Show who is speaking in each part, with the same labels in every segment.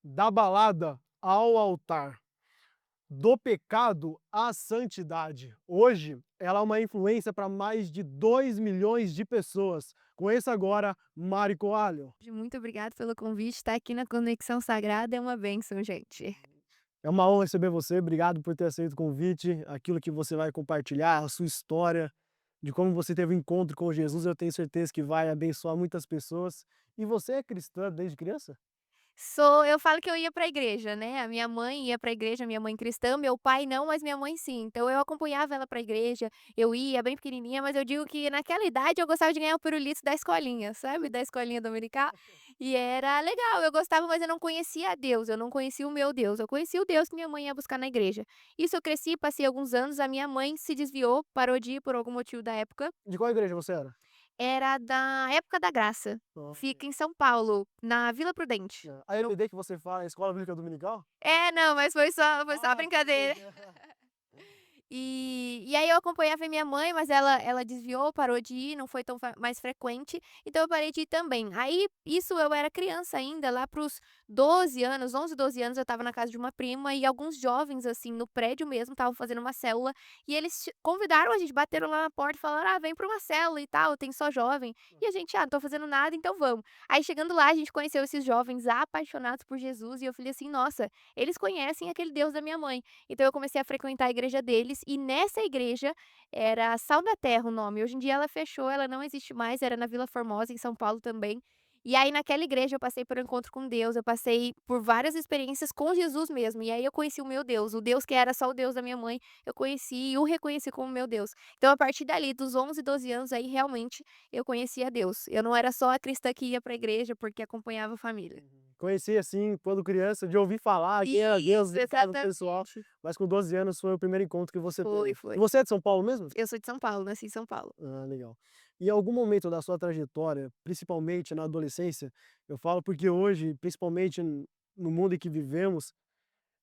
Speaker 1: Da balada ao altar, do pecado à santidade. Hoje, ela é uma influência para mais de 2 milhões de pessoas. Conheça agora Mari Coelho.
Speaker 2: Muito obrigada pelo convite, estar aqui na Conexão Sagrada é uma bênção, gente.
Speaker 1: É uma honra receber você, obrigado por ter aceito o convite, aquilo que você vai compartilhar, a sua história, de como você teve um encontro com Jesus, eu tenho certeza que vai abençoar muitas pessoas. E você é cristã desde criança?
Speaker 2: Eu falo que eu ia para a igreja, né, a minha mãe ia para a igreja, minha mãe cristã, meu pai não, mas minha mãe sim, então eu acompanhava ela para a igreja, eu ia bem pequenininha, mas eu digo que naquela idade eu gostava de ganhar o pirulito da escolinha, sabe, da escolinha dominical, e era legal, eu gostava, mas eu não conhecia a Deus, eu não conhecia o meu Deus, eu conhecia o Deus que minha mãe ia buscar na igreja. Isso eu cresci, passei alguns anos, a minha mãe se desviou, parou de ir por algum motivo da época.
Speaker 1: De qual igreja você era?
Speaker 2: Era da Época da Graça.
Speaker 1: Ah,
Speaker 2: Fica em São Paulo, na Vila Prudente.
Speaker 1: a EBD que você fala, a Escola Bíblica Dominical?
Speaker 2: É, não, mas foi só
Speaker 1: Ah, sei.
Speaker 2: brincadeira. E aí eu acompanhava a minha mãe, mas ela desviou, parou de ir, não foi tão mais frequente, então eu parei de ir também. Aí, isso eu era criança ainda, lá para os 12 anos, 11, 12 anos, eu estava na casa de uma prima e alguns jovens, assim, no prédio mesmo, estavam fazendo uma célula, e eles convidaram a gente, bateram lá na porta e falaram: "Ah, vem para uma célula e tal, tem só jovem". E a gente: "Ah, não tô fazendo nada, então vamos". Aí chegando lá, a gente conheceu esses jovens apaixonados por Jesus e eu falei assim: "Nossa, eles conhecem aquele Deus da minha mãe". Então eu comecei a frequentar a igreja deles e nessa igreja era Sal da Terra o nome, hoje em dia ela fechou, ela não existe mais, era na Vila Formosa em São Paulo também. E aí naquela igreja eu passei por um encontro com Deus, eu passei por várias experiências com Jesus mesmo, e aí eu conheci o Deus que era só o Deus da minha mãe, eu conheci e o reconheci como meu Deus. Então a partir dali, dos 11, 12 anos, aí realmente eu conheci a Deus. Eu não era só a cristã que ia pra igreja porque acompanhava a família.
Speaker 1: Conheci, assim, quando criança, de ouvir falar quem era Deus
Speaker 2: Isso,
Speaker 1: em casa do pessoal,
Speaker 2: exatamente.
Speaker 1: mas com 12 anos foi o primeiro encontro que você
Speaker 2: Foi,
Speaker 1: teve. E
Speaker 2: foi.
Speaker 1: você é de São Paulo mesmo?
Speaker 2: Eu sou de São Paulo, nasci em São Paulo.
Speaker 1: Ah, legal. E em algum momento da sua trajetória, principalmente na adolescência, eu falo porque hoje, principalmente no mundo em que vivemos,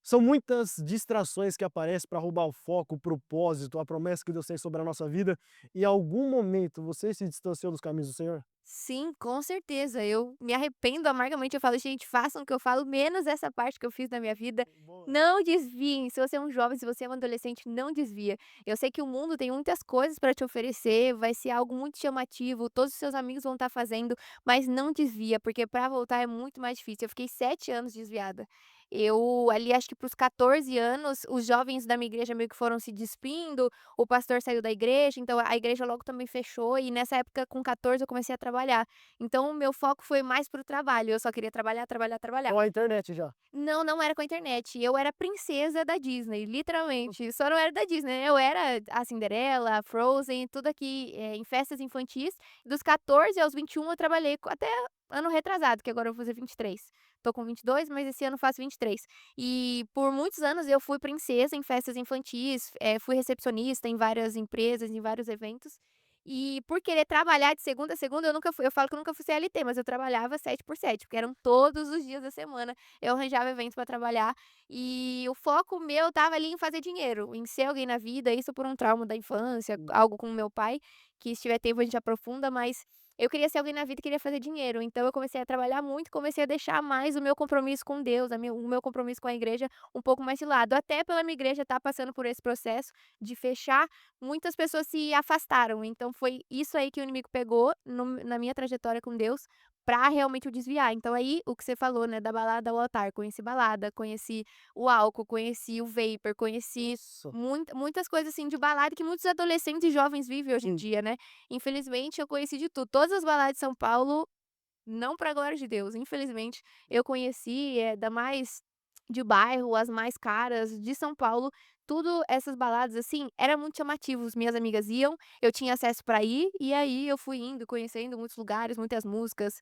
Speaker 1: são muitas distrações que aparecem para roubar o foco, o propósito, a promessa que Deus tem sobre a nossa vida. E em algum momento você se distanciou dos caminhos do Senhor?
Speaker 2: Sim, com certeza. Eu me arrependo amargamente. Eu falo: "Gente, façam o que eu falo, menos essa parte que eu fiz da minha vida.
Speaker 1: Boa.
Speaker 2: Não desviem. Se você é um jovem, se você é um adolescente, não desvia. Eu sei que o mundo tem muitas coisas para te oferecer, vai ser algo muito chamativo, todos os seus amigos vão estar fazendo, mas não desvia, porque para voltar é muito mais difícil". Eu fiquei 7 anos desviada. Eu ali, acho que para os 14 anos, os jovens da minha igreja meio que foram se despindo, o pastor saiu da igreja, então a igreja logo também fechou e nessa época com 14 eu comecei a trabalhar. Então o meu foco foi mais para o trabalho, eu só queria trabalhar, trabalhar, trabalhar.
Speaker 1: Com a internet já.
Speaker 2: Não, não era com a internet, eu era princesa da Disney, literalmente, só não era da Disney, né, eu era a Cinderela, a Frozen, tudo aqui, em festas infantis. Dos 14 aos 21 eu trabalhei até ano retrasado, que agora eu vou fazer 23. Tô com 22, mas esse ano faço 23. E por muitos anos eu fui princesa em festas infantis, fui recepcionista em várias empresas, em vários eventos. E por querer trabalhar de segunda a segunda, eu falo que eu nunca fui CLT, mas eu trabalhava 7 por 7, porque eram todos os dias da semana, eu arranjava eventos para trabalhar, e o foco meu estava ali em fazer dinheiro, em ser alguém na vida, isso por um trauma da infância, algo com o meu pai, que se tiver tempo a gente aprofunda, mas eu queria ser alguém na vida e queria fazer dinheiro, então eu comecei a trabalhar muito, comecei a deixar mais o meu compromisso com Deus, o meu compromisso com a igreja um pouco mais de lado, até pela minha igreja estar passando por esse processo de fechar, muitas pessoas se afastaram, então foi isso aí que o inimigo pegou na minha trajetória com Deus, pra realmente eu desviar. Então aí, o que você falou, né, da balada ao altar, conheci balada, conheci o álcool, conheci o vapor, conheci
Speaker 1: Nossa.
Speaker 2: muitas coisas, assim, de balada que muitos adolescentes e jovens vivem hoje em dia, né. Infelizmente eu conheci de tudo. Todas as baladas de São Paulo, não pra glória de Deus, infelizmente, eu conheci, da mais de bairro, as mais caras de São Paulo, tudo essas baladas, assim, era muito chamativos, minhas amigas iam, eu tinha acesso pra ir, e aí eu fui indo, conhecendo muitos lugares, muitas músicas,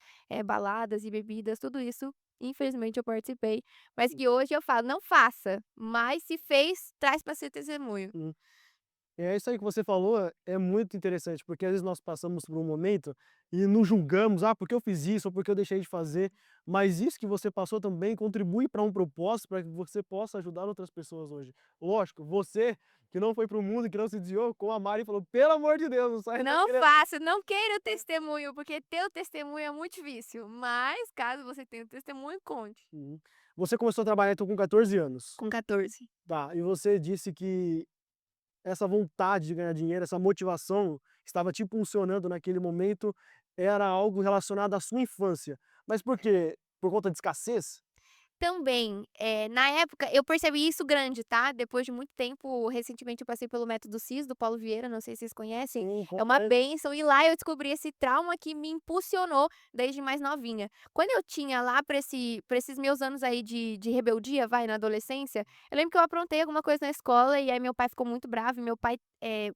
Speaker 2: baladas e bebidas, tudo isso, infelizmente eu participei, mas que hoje eu falo: "Não faça", mas se fez, traz pra ser testemunho.
Speaker 1: É isso aí que você falou, é muito interessante, porque às vezes nós passamos por um momento e nos julgamos, ah, porque eu fiz isso ou porque eu deixei de fazer, mas isso que você passou também contribui para um propósito, para que você possa ajudar outras pessoas hoje. Lógico, você que não foi para o mundo, que não se desviou, como a Mari falou, pelo amor de Deus, não sai
Speaker 2: Não
Speaker 1: daquele.
Speaker 2: faça, não queira o testemunho, porque ter o testemunho é muito difícil, mas caso você tenha o testemunho, conte.
Speaker 1: Uhum. Você começou a trabalhar então com 14 anos,
Speaker 2: Com 14.
Speaker 1: tá? E você disse que essa vontade de ganhar dinheiro, essa motivação que estava te impulsionando naquele momento, era algo relacionado à sua infância. Mas por quê? Por conta de escassez?
Speaker 2: Também, na época eu percebi isso grande, tá, depois de muito tempo, recentemente eu passei pelo método CIS do Paulo Vieira, não sei se vocês conhecem,
Speaker 1: Sim,
Speaker 2: é uma
Speaker 1: conheço.
Speaker 2: bênção e lá eu descobri esse trauma que me impulsionou desde mais novinha. Quando eu tinha lá pra esses meus anos aí de rebeldia, vai, na adolescência, eu lembro que eu aprontei alguma coisa na escola e aí meu pai ficou muito bravo e meu pai,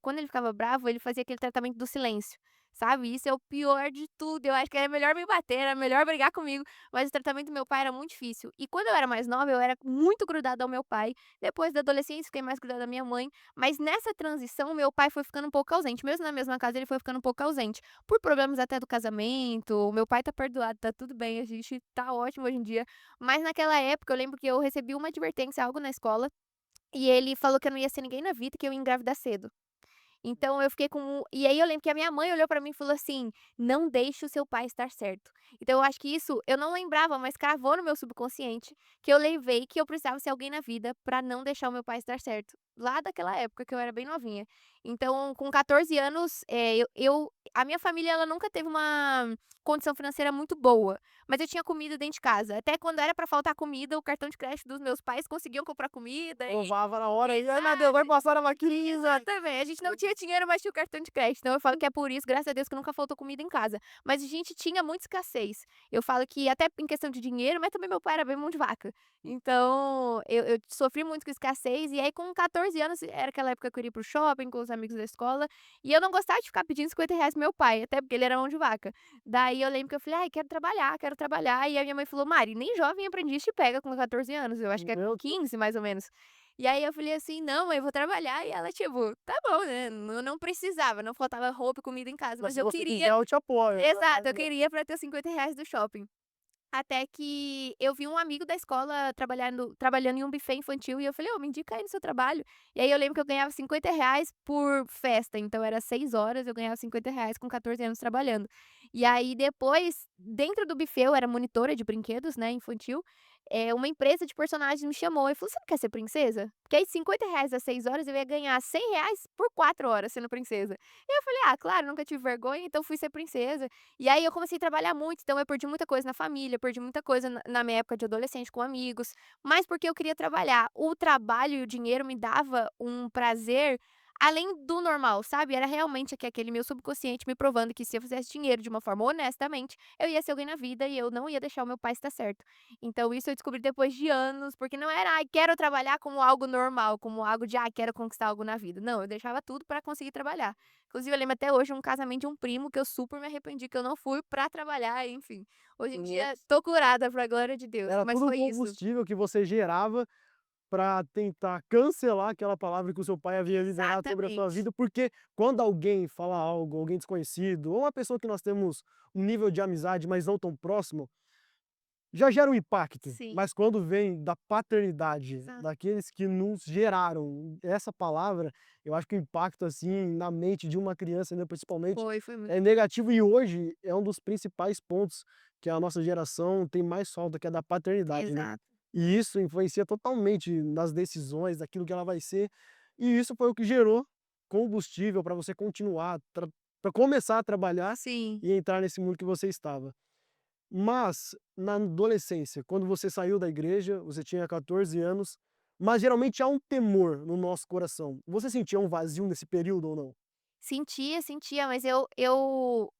Speaker 2: quando ele ficava bravo, ele fazia aquele tratamento do silêncio, sabe, isso é o pior de tudo, eu acho que era melhor me bater, era melhor brigar comigo, mas o tratamento do meu pai era muito difícil. E quando eu era mais nova, eu era muito grudada ao meu pai. Depois da adolescência, fiquei mais grudada à minha mãe. Mas nessa transição, meu pai foi ficando um pouco ausente. Mesmo na mesma casa, ele foi ficando um pouco ausente. Por problemas até do casamento. O meu pai tá perdoado, tá tudo bem. A gente tá ótimo hoje em dia. Mas naquela época, eu lembro que eu recebi uma advertência, algo na escola. E ele falou que eu não ia ser ninguém na vida, que eu ia engravidar cedo. Então eu fiquei com e aí eu lembro que a minha mãe olhou pra mim e falou assim: "Não deixe o seu pai estar certo". Então eu acho que isso eu não lembrava, mas cravou no meu subconsciente, que eu levei que eu precisava ser alguém na vida pra não deixar o meu pai estar certo, lá daquela época que eu era bem novinha. Então com 14 anos, eu a minha família ela nunca teve uma condição financeira muito boa, mas eu tinha comida dentro de casa. Até quando era pra faltar comida, o cartão de crédito dos meus pais conseguiam comprar comida
Speaker 1: Provava na hora e: "Ai, meu Deus,
Speaker 2: exato.
Speaker 1: vai passar na maquininha".
Speaker 2: Exatamente, a gente não tinha dinheiro, mas tinha o cartão de crédito, então eu falo que é por isso, graças a Deus, que nunca faltou comida em casa. Mas a gente tinha muita escassez. Eu falo que até em questão de dinheiro, mas também meu pai era bem mão de vaca. Então, eu sofri muito com escassez, e aí com 14 anos, era aquela época que eu queria ir para o shopping com os amigos da escola, e eu não gostava de ficar pedindo R$ 50 pro meu pai, até porque ele era mão de vaca. Daí eu lembro que eu falei: "Ai, quero trabalhar", e a minha mãe falou: "Mari, nem jovem aprendiz te pega com 14 anos", eu acho que é
Speaker 1: Meu
Speaker 2: 15 mais ou menos. E aí eu falei assim: "Não, mãe, eu vou trabalhar", e ela tipo: "Tá bom, né", não precisava, não faltava roupa e comida em casa,
Speaker 1: Mas
Speaker 2: mas
Speaker 1: se
Speaker 2: eu
Speaker 1: você
Speaker 2: queria
Speaker 1: quiser eu te apoio.
Speaker 2: exato, eu queria pra ter os R$ 50 do shopping. Até que eu vi um amigo da escola trabalhando em um buffet infantil e eu falei: "Ô, me indica aí no seu trabalho". E aí eu lembro que eu ganhava R$ 50 por festa, então era 6 horas, eu ganhava R$ 50 com 14 anos trabalhando. E aí depois, dentro do buffet, eu era monitora de brinquedos, né, infantil, uma empresa de personagens me chamou e falou: "Você não quer ser princesa?". Porque aí R$ 50 às 6 horas eu ia ganhar R$ 100 por 4 horas sendo princesa. E eu falei: "Ah, claro, nunca tive vergonha, então fui ser princesa". E aí eu comecei a trabalhar muito, então eu perdi muita coisa na família, perdi muita coisa na minha época de adolescente com amigos, mas porque eu queria trabalhar. O trabalho e o dinheiro me dava um prazer além do normal, sabe, era realmente aquele meu subconsciente me provando que se eu fizesse dinheiro de uma forma honestamente, eu ia ser alguém na vida e eu não ia deixar o meu pai estar certo. Então isso eu descobri depois de anos, porque não era: "Ai, quero trabalhar", como algo normal, como algo de: "Ai, quero conquistar algo na vida". Não, eu deixava tudo pra conseguir trabalhar. Inclusive, eu lembro até hoje um casamento de um primo que eu super me arrependi que eu não fui pra trabalhar, enfim. Hoje em dia
Speaker 1: Nossa,
Speaker 2: tô curada, pra glória de Deus,
Speaker 1: era
Speaker 2: mas
Speaker 1: tudo
Speaker 2: foi isso.
Speaker 1: combustível que você gerava para tentar cancelar aquela palavra que o seu pai havia liberado sobre a sua
Speaker 2: Exatamente.
Speaker 1: vida, porque quando alguém fala algo, alguém desconhecido, ou uma pessoa que nós temos um nível de amizade, mas não tão próximo, já gera um impacto.
Speaker 2: Sim,
Speaker 1: Mas quando vem da paternidade,
Speaker 2: exato.
Speaker 1: daqueles que nos geraram essa palavra, eu acho que o impacto, assim, na mente de uma criança, né, principalmente,
Speaker 2: Foi muito
Speaker 1: é negativo e hoje é um dos principais pontos que a nossa geração tem mais falta, que é da paternidade, né.
Speaker 2: exato.
Speaker 1: E isso influencia totalmente nas decisões, daquilo que ela vai ser, e isso foi o que gerou combustível para você continuar, para começar a trabalhar
Speaker 2: Sim.
Speaker 1: e entrar nesse mundo que você estava. Mas, na adolescência, quando você saiu da igreja, você tinha 14 anos, mas geralmente há um temor no nosso coração. Você sentia um vazio nesse período ou não?
Speaker 2: Sentia, sentia, mas eu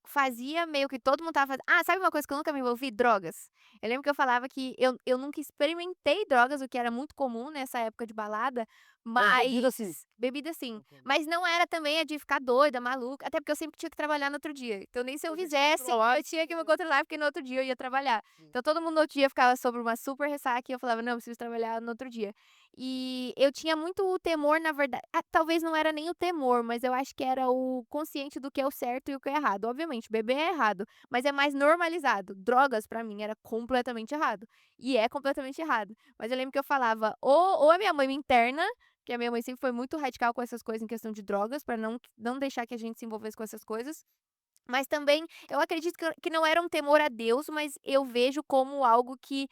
Speaker 2: fazia meio que todo mundo estava sabe uma coisa que eu nunca me envolvi? Drogas. Eu lembro que eu falava que eu nunca experimentei drogas, o que era muito comum nessa época de balada,
Speaker 1: Mas bebida sim.
Speaker 2: bebida sim, mas não era também a de ficar doida, maluca, até porque eu sempre tinha que trabalhar no outro dia. Então nem se eu
Speaker 1: Você tinha que
Speaker 2: fizesse,
Speaker 1: controlar.
Speaker 2: eu tinha que me controlar, porque no outro dia eu ia trabalhar. Então todo mundo no outro dia ficava sobre uma super ressaca e eu falava: "Não, eu preciso trabalhar no outro dia". E eu tinha muito temor, na verdade, talvez não era nem o temor, mas eu acho que era o consciente do que é o certo e o que é errado. Obviamente, beber é errado, mas é mais normalizado. Drogas pra mim era completamente errado, e é completamente errado. Mas eu lembro que eu falava ou a minha mãe me interna, que a minha mãe sempre foi muito radical com essas coisas em questão de drogas, pra não deixar que a gente se envolvesse com essas coisas. Mas também eu acredito que não era um temor a Deus, mas eu vejo como algo que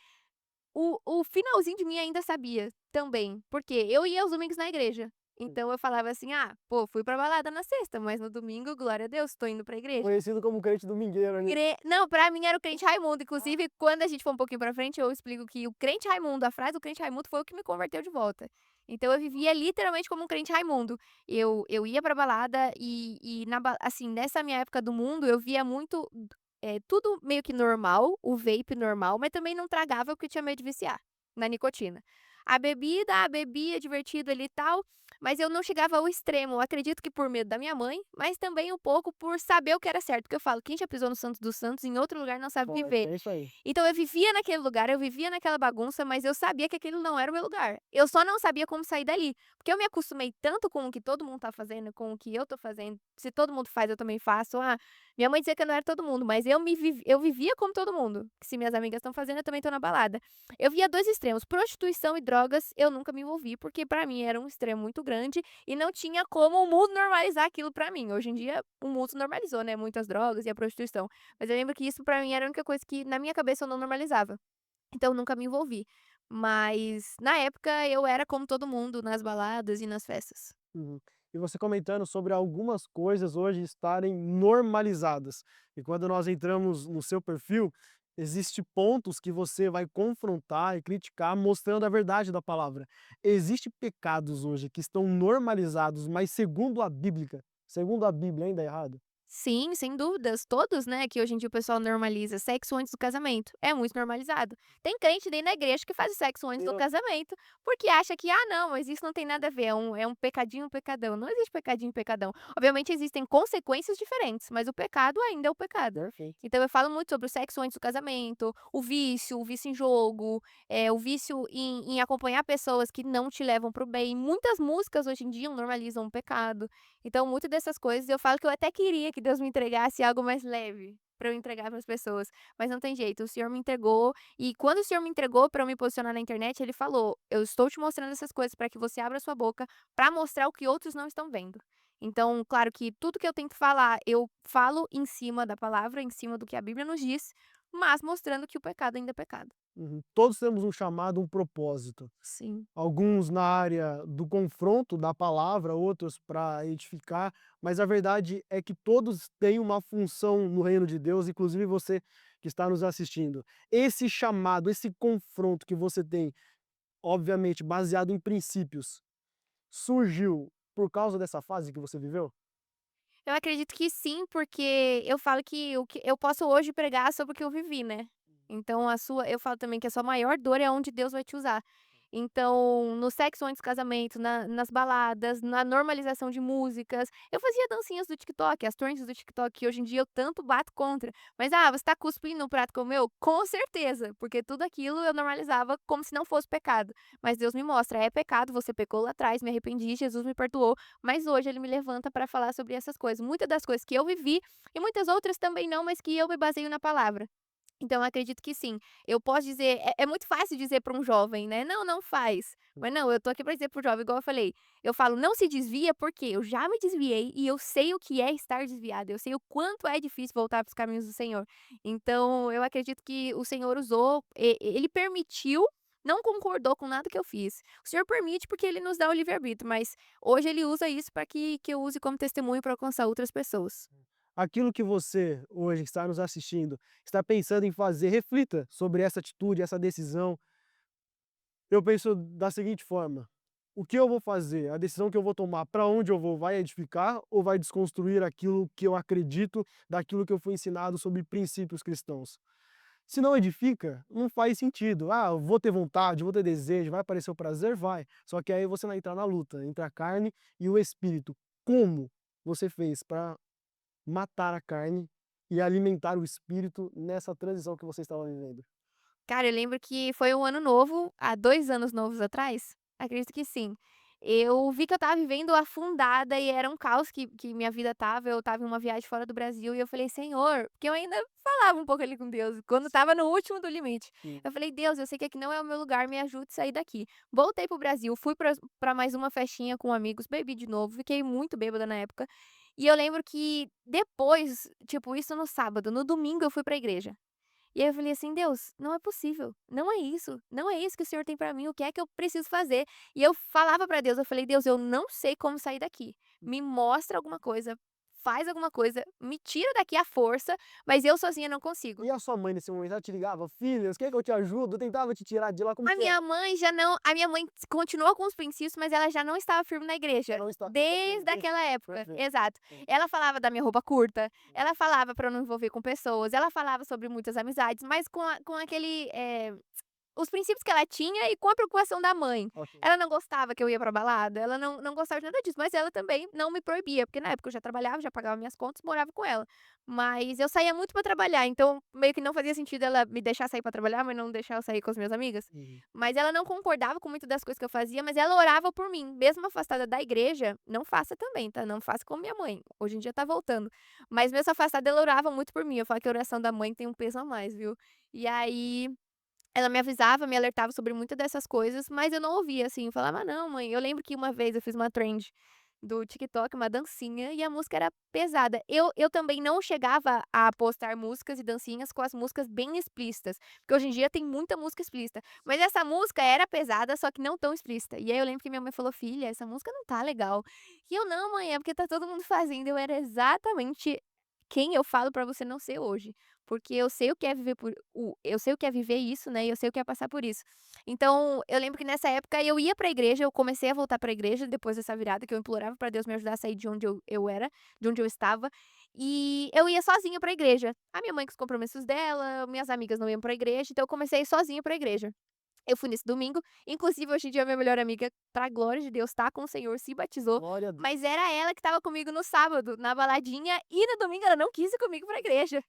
Speaker 2: o finalzinho de mim ainda sabia, também, porque eu ia aos domingos na igreja, então eu falava assim: "Ah, pô, fui pra balada na sexta, mas no domingo, glória a Deus, tô indo pra igreja".
Speaker 1: Conhecido como crente domingueiro, né?
Speaker 2: Não, pra mim era o crente Raimundo, inclusive quando a gente for um pouquinho pra frente eu explico que o crente Raimundo, a frase do crente Raimundo foi o que me converteu de volta. Então eu vivia literalmente como um crente Raimundo. Eu ia pra balada e assim, nessa minha época do mundo eu via muito, tudo meio que normal, o vape normal, mas também não tragava porque eu tinha medo de viciar na nicotina. A bebida, bebia, divertido ali e tal, mas eu não chegava ao extremo. Eu acredito que por medo da minha mãe, mas também um pouco por saber o que era certo, porque eu falo: "Quem já pisou no Santos dos Santos, em outro lugar não sabe
Speaker 1: Forte,
Speaker 2: viver".
Speaker 1: é isso aí.
Speaker 2: Então eu vivia naquele lugar, eu vivia naquela bagunça, mas eu sabia que aquele não era o meu lugar. Eu só não sabia como sair dali, porque eu me acostumei tanto com o que todo mundo tá fazendo, com o que eu tô fazendo, se todo mundo faz eu também faço. Minha mãe dizia que eu não era todo mundo, mas eu vivia como todo mundo, que se minhas amigas estão fazendo eu também tô na balada. Eu via 2 extremos, prostituição e drogas eu nunca me envolvi, porque pra mim era um extremo muito grande e não tinha como o mundo normalizar aquilo pra mim. Hoje em dia o mundo normalizou, né, muitas drogas e a prostituição. Mas eu lembro que isso pra mim era a única coisa que na minha cabeça eu não normalizava, então eu nunca me envolvi. Mas na época eu era como todo mundo nas baladas e nas festas.
Speaker 1: Uhum. E você comentando sobre algumas coisas hoje estarem normalizadas. E quando nós entramos no seu perfil, existe pontos que você vai confrontar e criticar mostrando a verdade da palavra. Existem pecados hoje que estão normalizados, mas segundo a Bíblia ainda é errado?
Speaker 2: Sim, sem dúvidas, todos, né, que hoje em dia o pessoal normaliza sexo antes do casamento, é muito normalizado. Tem crente dentro da igreja que faz o sexo antes do
Speaker 1: Eu
Speaker 2: casamento, porque acha que: "Ah não, mas isso não tem nada a ver, é um pecadinho, um pecadão", não existe pecadinho e pecadão. Obviamente existem consequências diferentes, mas o pecado ainda é o pecado.
Speaker 1: Perfeito.
Speaker 2: Então eu falo muito sobre o sexo antes do casamento, o vício em jogo, o vício em acompanhar pessoas que não te levam para o bem. Muitas músicas hoje em dia normalizam o pecado. Então, muito dessas coisas eu falo que eu até queria que Deus me entregasse algo mais leve, para eu entregar para as pessoas, mas não tem jeito, o Senhor me entregou, e quando o Senhor me entregou para eu me posicionar na internet, Ele falou: "Eu estou te mostrando essas coisas para que você abra sua boca, para mostrar o que outros não estão vendo". Então, claro que tudo que eu tento falar, eu falo em cima da palavra, em cima do que a Bíblia nos diz, mas mostrando que o pecado ainda é pecado.
Speaker 1: Uhum. Todos temos um chamado, um propósito.
Speaker 2: Sim.
Speaker 1: Alguns na área do confronto da palavra, outros para edificar, mas a verdade é que todos têm uma função no reino de Deus, inclusive você que está nos assistindo. Esse chamado, esse confronto que você tem, obviamente baseado em princípios, surgiu por causa dessa fase que você viveu?
Speaker 2: Eu acredito que sim, porque eu falo que o que eu posso hoje pregar sobre o que eu vivi, né. Então eu falo também que a sua maior dor é onde Deus vai te usar. Então, no sexo antes do casamento, nas baladas, na normalização de músicas, eu fazia dancinhas do TikTok, as trends do TikTok, que hoje em dia eu tanto bato contra. Mas, você tá cuspindo no prato como eu? Com certeza, porque tudo aquilo eu normalizava como se não fosse pecado. Mas Deus me mostra, é pecado, você pecou lá atrás, me arrependi, Jesus me perdoou, mas hoje ele me levanta para falar sobre essas coisas. Muitas das coisas que eu vivi e muitas outras também não, mas que eu me baseio na palavra. Então eu acredito que sim. Eu posso dizer, é muito fácil dizer para um jovem, né: "Não, não faz". Mas não, eu tô aqui para dizer para o jovem, igual eu falei, eu falo: "Não se desvia", porque eu já me desviei e eu sei o que é estar desviada, eu sei o quanto é difícil voltar para os caminhos do Senhor. Então eu acredito que o Senhor usou, ele permitiu, não concordou com nada que eu fiz. O Senhor permite, porque ele nos dá o livre-arbítrio, mas hoje ele usa isso para que eu use como testemunho para alcançar outras pessoas.
Speaker 1: Aquilo que você, hoje, que está nos assistindo, está pensando em fazer, reflita sobre essa atitude, essa decisão. Eu penso da seguinte forma: o que eu vou fazer, a decisão que eu vou tomar, para onde eu vou, vai edificar ou vai desconstruir aquilo que eu acredito, daquilo que eu fui ensinado sobre princípios cristãos? Se não edifica, não faz sentido. Ah, eu vou ter vontade, vou ter desejo, vai aparecer o prazer? Vai. Só que aí você vai entrar na luta entre a carne e o espírito. Como você fez para matar a carne e alimentar o espírito nessa transição que você estava vivendo?
Speaker 2: Cara, eu lembro que foi um ano novo, há 2 anos novos atrás. Acredito que sim. Eu vi que eu estava vivendo afundada e era um caos que minha vida estava, eu estava em uma viagem fora do Brasil e eu falei: "Senhor", porque eu ainda falava um pouco ali com Deus, quando estava no último do limite.
Speaker 1: Sim.
Speaker 2: Eu falei: "Deus, eu sei que aqui não é o meu lugar, me ajude a sair daqui". Voltei para o Brasil, fui pra mais uma festinha com amigos, bebi de novo, fiquei muito bêbada na época. E eu lembro que depois, tipo, isso no sábado, no domingo eu fui pra igreja. E aí eu falei assim: "Deus, não é possível, não é isso que o Senhor tem pra mim, o que é que eu preciso fazer?". E eu falava pra Deus, eu falei: "Deus, eu não sei como sair daqui, me mostra alguma coisa, faz alguma coisa, me tira daqui à força, mas eu sozinha não consigo".
Speaker 1: E a sua mãe nesse momento, ela te ligava: "Filhas, quer que eu te ajudo?" Tentava te tirar de lá, como que era?
Speaker 2: A minha mãe continuou com os princípios, mas ela já não estava firme na
Speaker 1: Já
Speaker 2: igreja,
Speaker 1: não está
Speaker 2: desde aquela época.
Speaker 1: perfeito.
Speaker 2: Exato.
Speaker 1: Sim,
Speaker 2: Ela falava da minha roupa curta,
Speaker 1: sim.
Speaker 2: ela falava pra eu não envolver com pessoas, ela falava sobre muitas amizades, mas com aquele, os princípios que ela tinha e com a preocupação da mãe.
Speaker 1: Ok.
Speaker 2: Ela não gostava que eu ia pra balada, ela não gostava de nada disso, mas ela também não me proibia, porque na época eu já trabalhava, já pagava minhas contas, morava com ela. Mas eu saía muito pra trabalhar, então meio que não fazia sentido ela me deixar sair pra trabalhar, mas não deixar eu sair com as minhas amigas.
Speaker 1: Uhum.
Speaker 2: Mas ela não concordava com muito das coisas que eu fazia, mas ela orava por mim, mesmo afastada da igreja, não faça também, tá, não faça como minha mãe, hoje em dia tá voltando. Mas mesmo afastada ela orava muito por mim, eu falo que a oração da mãe tem um peso a mais, viu. E aí ela me avisava, me alertava sobre muitas dessas coisas, mas eu não ouvia, assim, eu falava: "Ah, não mãe". Eu lembro que uma vez eu fiz uma trend do TikTok, uma dancinha, e a música era pesada. Eu também não chegava a postar músicas e dancinhas com as músicas bem explícitas, porque hoje em dia tem muita música explícita, mas essa música era pesada, só que não tão explícita. E aí eu lembro que minha mãe falou: "Filha, essa música não tá legal". E eu: "Não mãe, é porque tá todo mundo fazendo". Eu era exatamente quem eu falo pra você não ser hoje. Porque eu sei o que é viver eu sei o que é viver isso, né, e eu sei o que é passar por isso. Então, eu lembro que nessa época eu ia pra igreja, eu comecei a voltar pra igreja depois dessa virada, que eu implorava pra Deus me ajudar a sair de onde eu era, de onde eu estava, e eu ia sozinha pra igreja. A minha mãe com os compromissos dela, minhas amigas não iam pra igreja, então eu comecei a ir sozinha pra igreja. Eu fui nesse domingo, inclusive hoje em dia minha melhor amiga, pra glória de Deus, tá com o Senhor, se batizou,
Speaker 1: Glória a Deus.
Speaker 2: mas era ela que estava comigo no sábado, na baladinha, e no domingo ela não quis ir comigo pra igreja.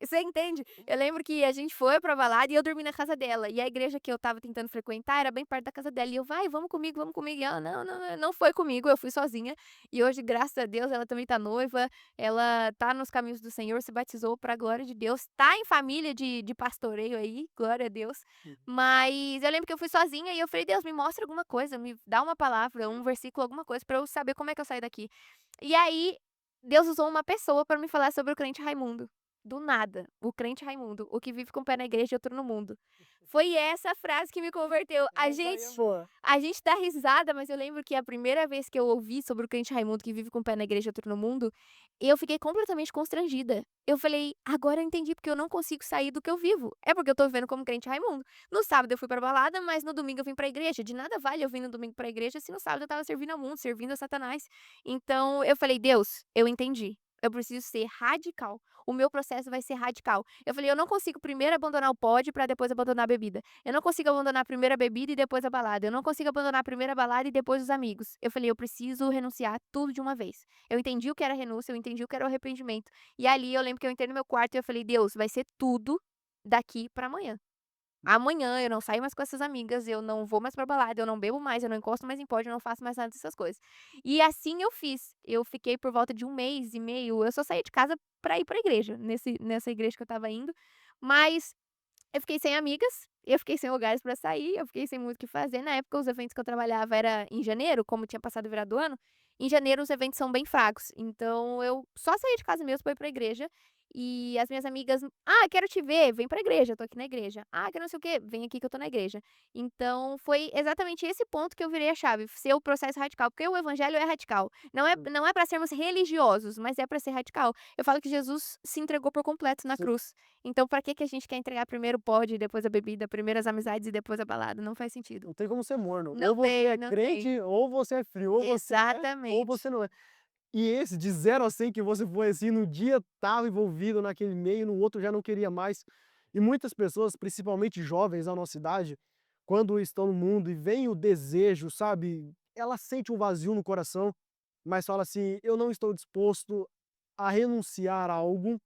Speaker 2: Você entende? Eu lembro que a gente foi pra balada e eu dormi na casa dela, e a igreja que eu estava tentando frequentar era bem perto da casa dela, e eu: "Vai, vamos comigo", e ela: "Não, não, não", foi comigo, eu fui sozinha, e hoje, graças a Deus, ela também tá noiva, ela tá nos caminhos do Senhor, se batizou pra glória de Deus, tá em família de pastoreio aí, glória a Deus.
Speaker 1: Uhum.
Speaker 2: Mas eu lembro que eu fui sozinha e eu falei: "Deus, me mostra alguma coisa, me dá uma palavra, um versículo, alguma coisa pra eu saber como é que eu saio daqui". E aí, Deus usou uma pessoa pra me falar sobre o crente Raimundo. Do nada, o crente Raimundo, o que vive com o pé na igreja e outro no mundo. Foi essa frase que me converteu. A
Speaker 1: Essa aí é
Speaker 2: gente
Speaker 1: boa.
Speaker 2: a gente dá risada, mas eu lembro que a primeira vez que eu ouvi sobre o crente Raimundo que vive com o pé na igreja e outro no mundo, eu fiquei completamente constrangida. Eu falei: "Agora eu entendi porque eu não consigo sair do que eu vivo. É porque eu tô vivendo como crente Raimundo". No sábado eu fui pra balada, mas no domingo eu vim pra igreja. De nada vale eu vir no domingo pra igreja se no sábado eu estava servindo ao mundo, servindo a Satanás. Então eu falei: "Deus, eu entendi. Eu preciso ser radical. O meu processo vai ser radical". Eu falei: "Eu não consigo primeiro abandonar o pod pra depois abandonar a bebida. Eu não consigo abandonar primeiro a bebida e depois a balada. Eu não consigo abandonar primeiro a balada e depois os amigos". Eu falei: "Eu preciso renunciar tudo de uma vez". Eu entendi o que era renúncia, eu entendi o que era o arrependimento. E ali eu lembro que eu entrei no meu quarto e eu falei: "Deus, vai ser tudo daqui pra amanhã". Amanhã eu não saio mais com essas amigas, eu não vou mais pra balada, eu não bebo mais, eu não encosto mais em pódio, eu não faço mais nada dessas coisas. E assim eu fiz. Eu fiquei por volta de 1 mês e meio, eu só saía de casa pra ir pra igreja, nessa igreja que eu estava indo, mas eu fiquei sem amigas, eu fiquei sem lugares pra sair, eu fiquei sem muito o que fazer. Na época, os eventos que eu trabalhava era em janeiro, como tinha passado o virado do ano, em janeiro os eventos são bem fracos, então eu só saía de casa mesmo pra ir pra igreja, e as minhas amigas: "Ah, quero te ver, vem pra igreja, eu tô aqui na igreja. Ah, quero não sei o quê, vem aqui que eu tô na igreja". Então foi exatamente esse ponto que eu virei a chave, ser o processo radical, porque o evangelho é radical.
Speaker 1: Sim.
Speaker 2: Não é pra sermos religiosos, mas é pra ser radical. Eu falo que Jesus se entregou por completo na
Speaker 1: Sim.
Speaker 2: cruz. Então pra que que a gente quer entregar primeiro o pod, depois a bebida, primeiro as amizades e depois a balada? Não faz sentido.
Speaker 1: Não tem como ser morno.
Speaker 2: Não
Speaker 1: Ou você
Speaker 2: tem,
Speaker 1: é
Speaker 2: não tem.
Speaker 1: crente, ou você é frio, ou você é, ou
Speaker 2: Exatamente.
Speaker 1: você não é. E esse de 0 a 100 que você foi, assim, num dia estava envolvido naquele meio, no outro já não queria mais. E muitas pessoas, principalmente jovens da nossa idade, quando estão no mundo e vem o desejo, sabe, ela sente um vazio no coração, mas fala assim: "Eu não estou disposto a renunciar a algo,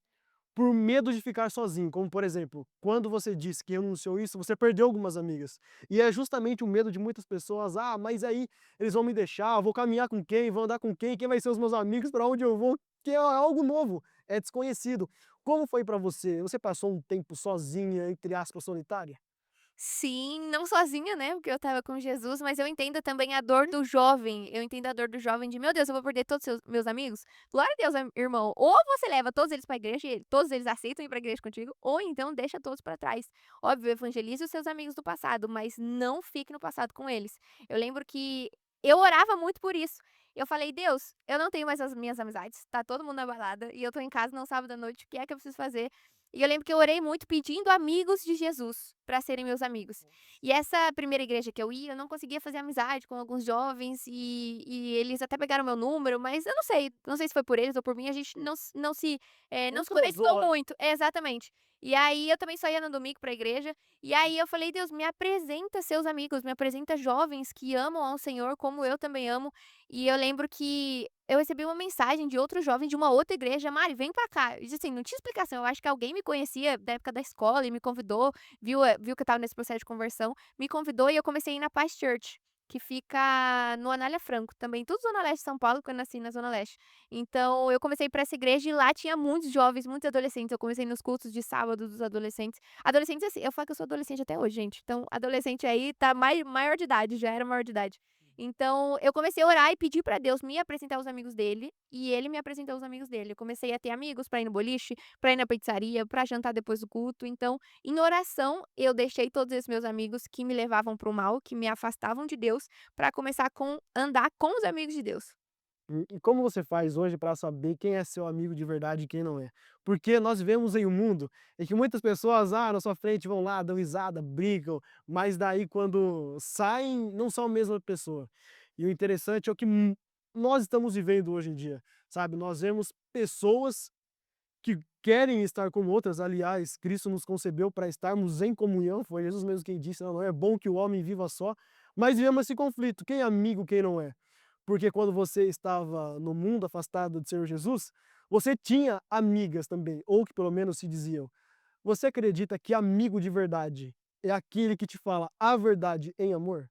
Speaker 1: por medo de ficar sozinho, como por exemplo, quando você disse que renunciou isso, você perdeu algumas amigas. E é justamente o medo de muitas pessoas: "Ah, mas aí eles vão me deixar, eu vou caminhar com quem? Vou andar com quem? Quem vai ser os meus amigos? Para onde eu vou?", que é algo novo, é desconhecido. Como foi para você? Você passou um tempo sozinha, entre aspas, solitária?
Speaker 2: Sim, não sozinha, né, porque eu estava com Jesus, mas eu entendo também a dor do jovem, eu entendo a dor do jovem de: "Meu Deus, eu vou perder todos os meus amigos?". Glória a Deus, irmão, ou você leva todos eles pra igreja e todos eles aceitam ir pra igreja contigo, ou então deixa todos pra trás. Óbvio, evangelize os seus amigos do passado, mas não fique no passado com eles. Eu lembro que eu orava muito por isso. Eu falei: "Deus, eu não tenho mais as minhas amizades, tá todo mundo na balada e eu tô em casa no sábado à noite, o que é que eu preciso fazer?". E eu lembro que eu orei muito pedindo amigos de Jesus para serem meus amigos. E essa primeira igreja que eu ia, eu não conseguia fazer amizade com alguns jovens e eles até pegaram meu número, mas eu não sei se foi por eles ou por mim, a gente não
Speaker 1: Não
Speaker 2: se conectou
Speaker 1: cruzou, né?
Speaker 2: muito. É, exatamente. E aí eu também só ia no domingo pra igreja, e aí eu falei: "Deus, me apresenta seus amigos, me apresenta jovens que amam ao Senhor como eu também amo". E eu lembro que eu recebi uma mensagem de outro jovem de uma outra igreja: "Mari, vem pra cá". E assim, não tinha explicação, eu acho que alguém me conhecia da época da escola e me convidou, viu que eu estava nesse processo de conversão, me convidou e eu comecei a ir na Paz Church, que fica no Anália Franco, também tudo Zona Leste de São Paulo, porque eu nasci na Zona Leste. Então eu comecei a ir pra essa igreja e lá tinha muitos jovens, muitos adolescentes, eu comecei nos cultos de sábado dos adolescentes. Adolescentes assim, eu falo que eu sou adolescente até hoje, gente, então adolescente aí tá maior de idade, já era maior de idade. Então, eu comecei a orar e pedir pra Deus me apresentar os amigos dele, e ele me apresentou os amigos dele. Eu comecei a ter amigos pra ir no boliche, pra ir na pizzaria, pra jantar depois do culto. Então, em oração, eu deixei todos esses meus amigos que me levavam para o mal, que me afastavam de Deus, pra começar com andar com os amigos de Deus.
Speaker 1: E como você faz hoje para saber quem é seu amigo de verdade e quem não é? Porque nós vivemos em um mundo em que muitas pessoas, na sua frente vão lá, dão risada, brincam, mas daí quando saem, não são a mesma pessoa. E o interessante é o que nós estamos vivendo hoje em dia, sabe? Nós vemos pessoas que querem estar com outras, aliás, Cristo nos concebeu para estarmos em comunhão, foi Jesus mesmo quem disse: "Não, não é bom que o homem viva só", mas vivemos esse conflito, quem é amigo, quem não é. Porque quando você estava no mundo afastado do Senhor Jesus, você tinha amigas também, ou que pelo menos se diziam. Você acredita que amigo de verdade é aquele que te fala a verdade em amor?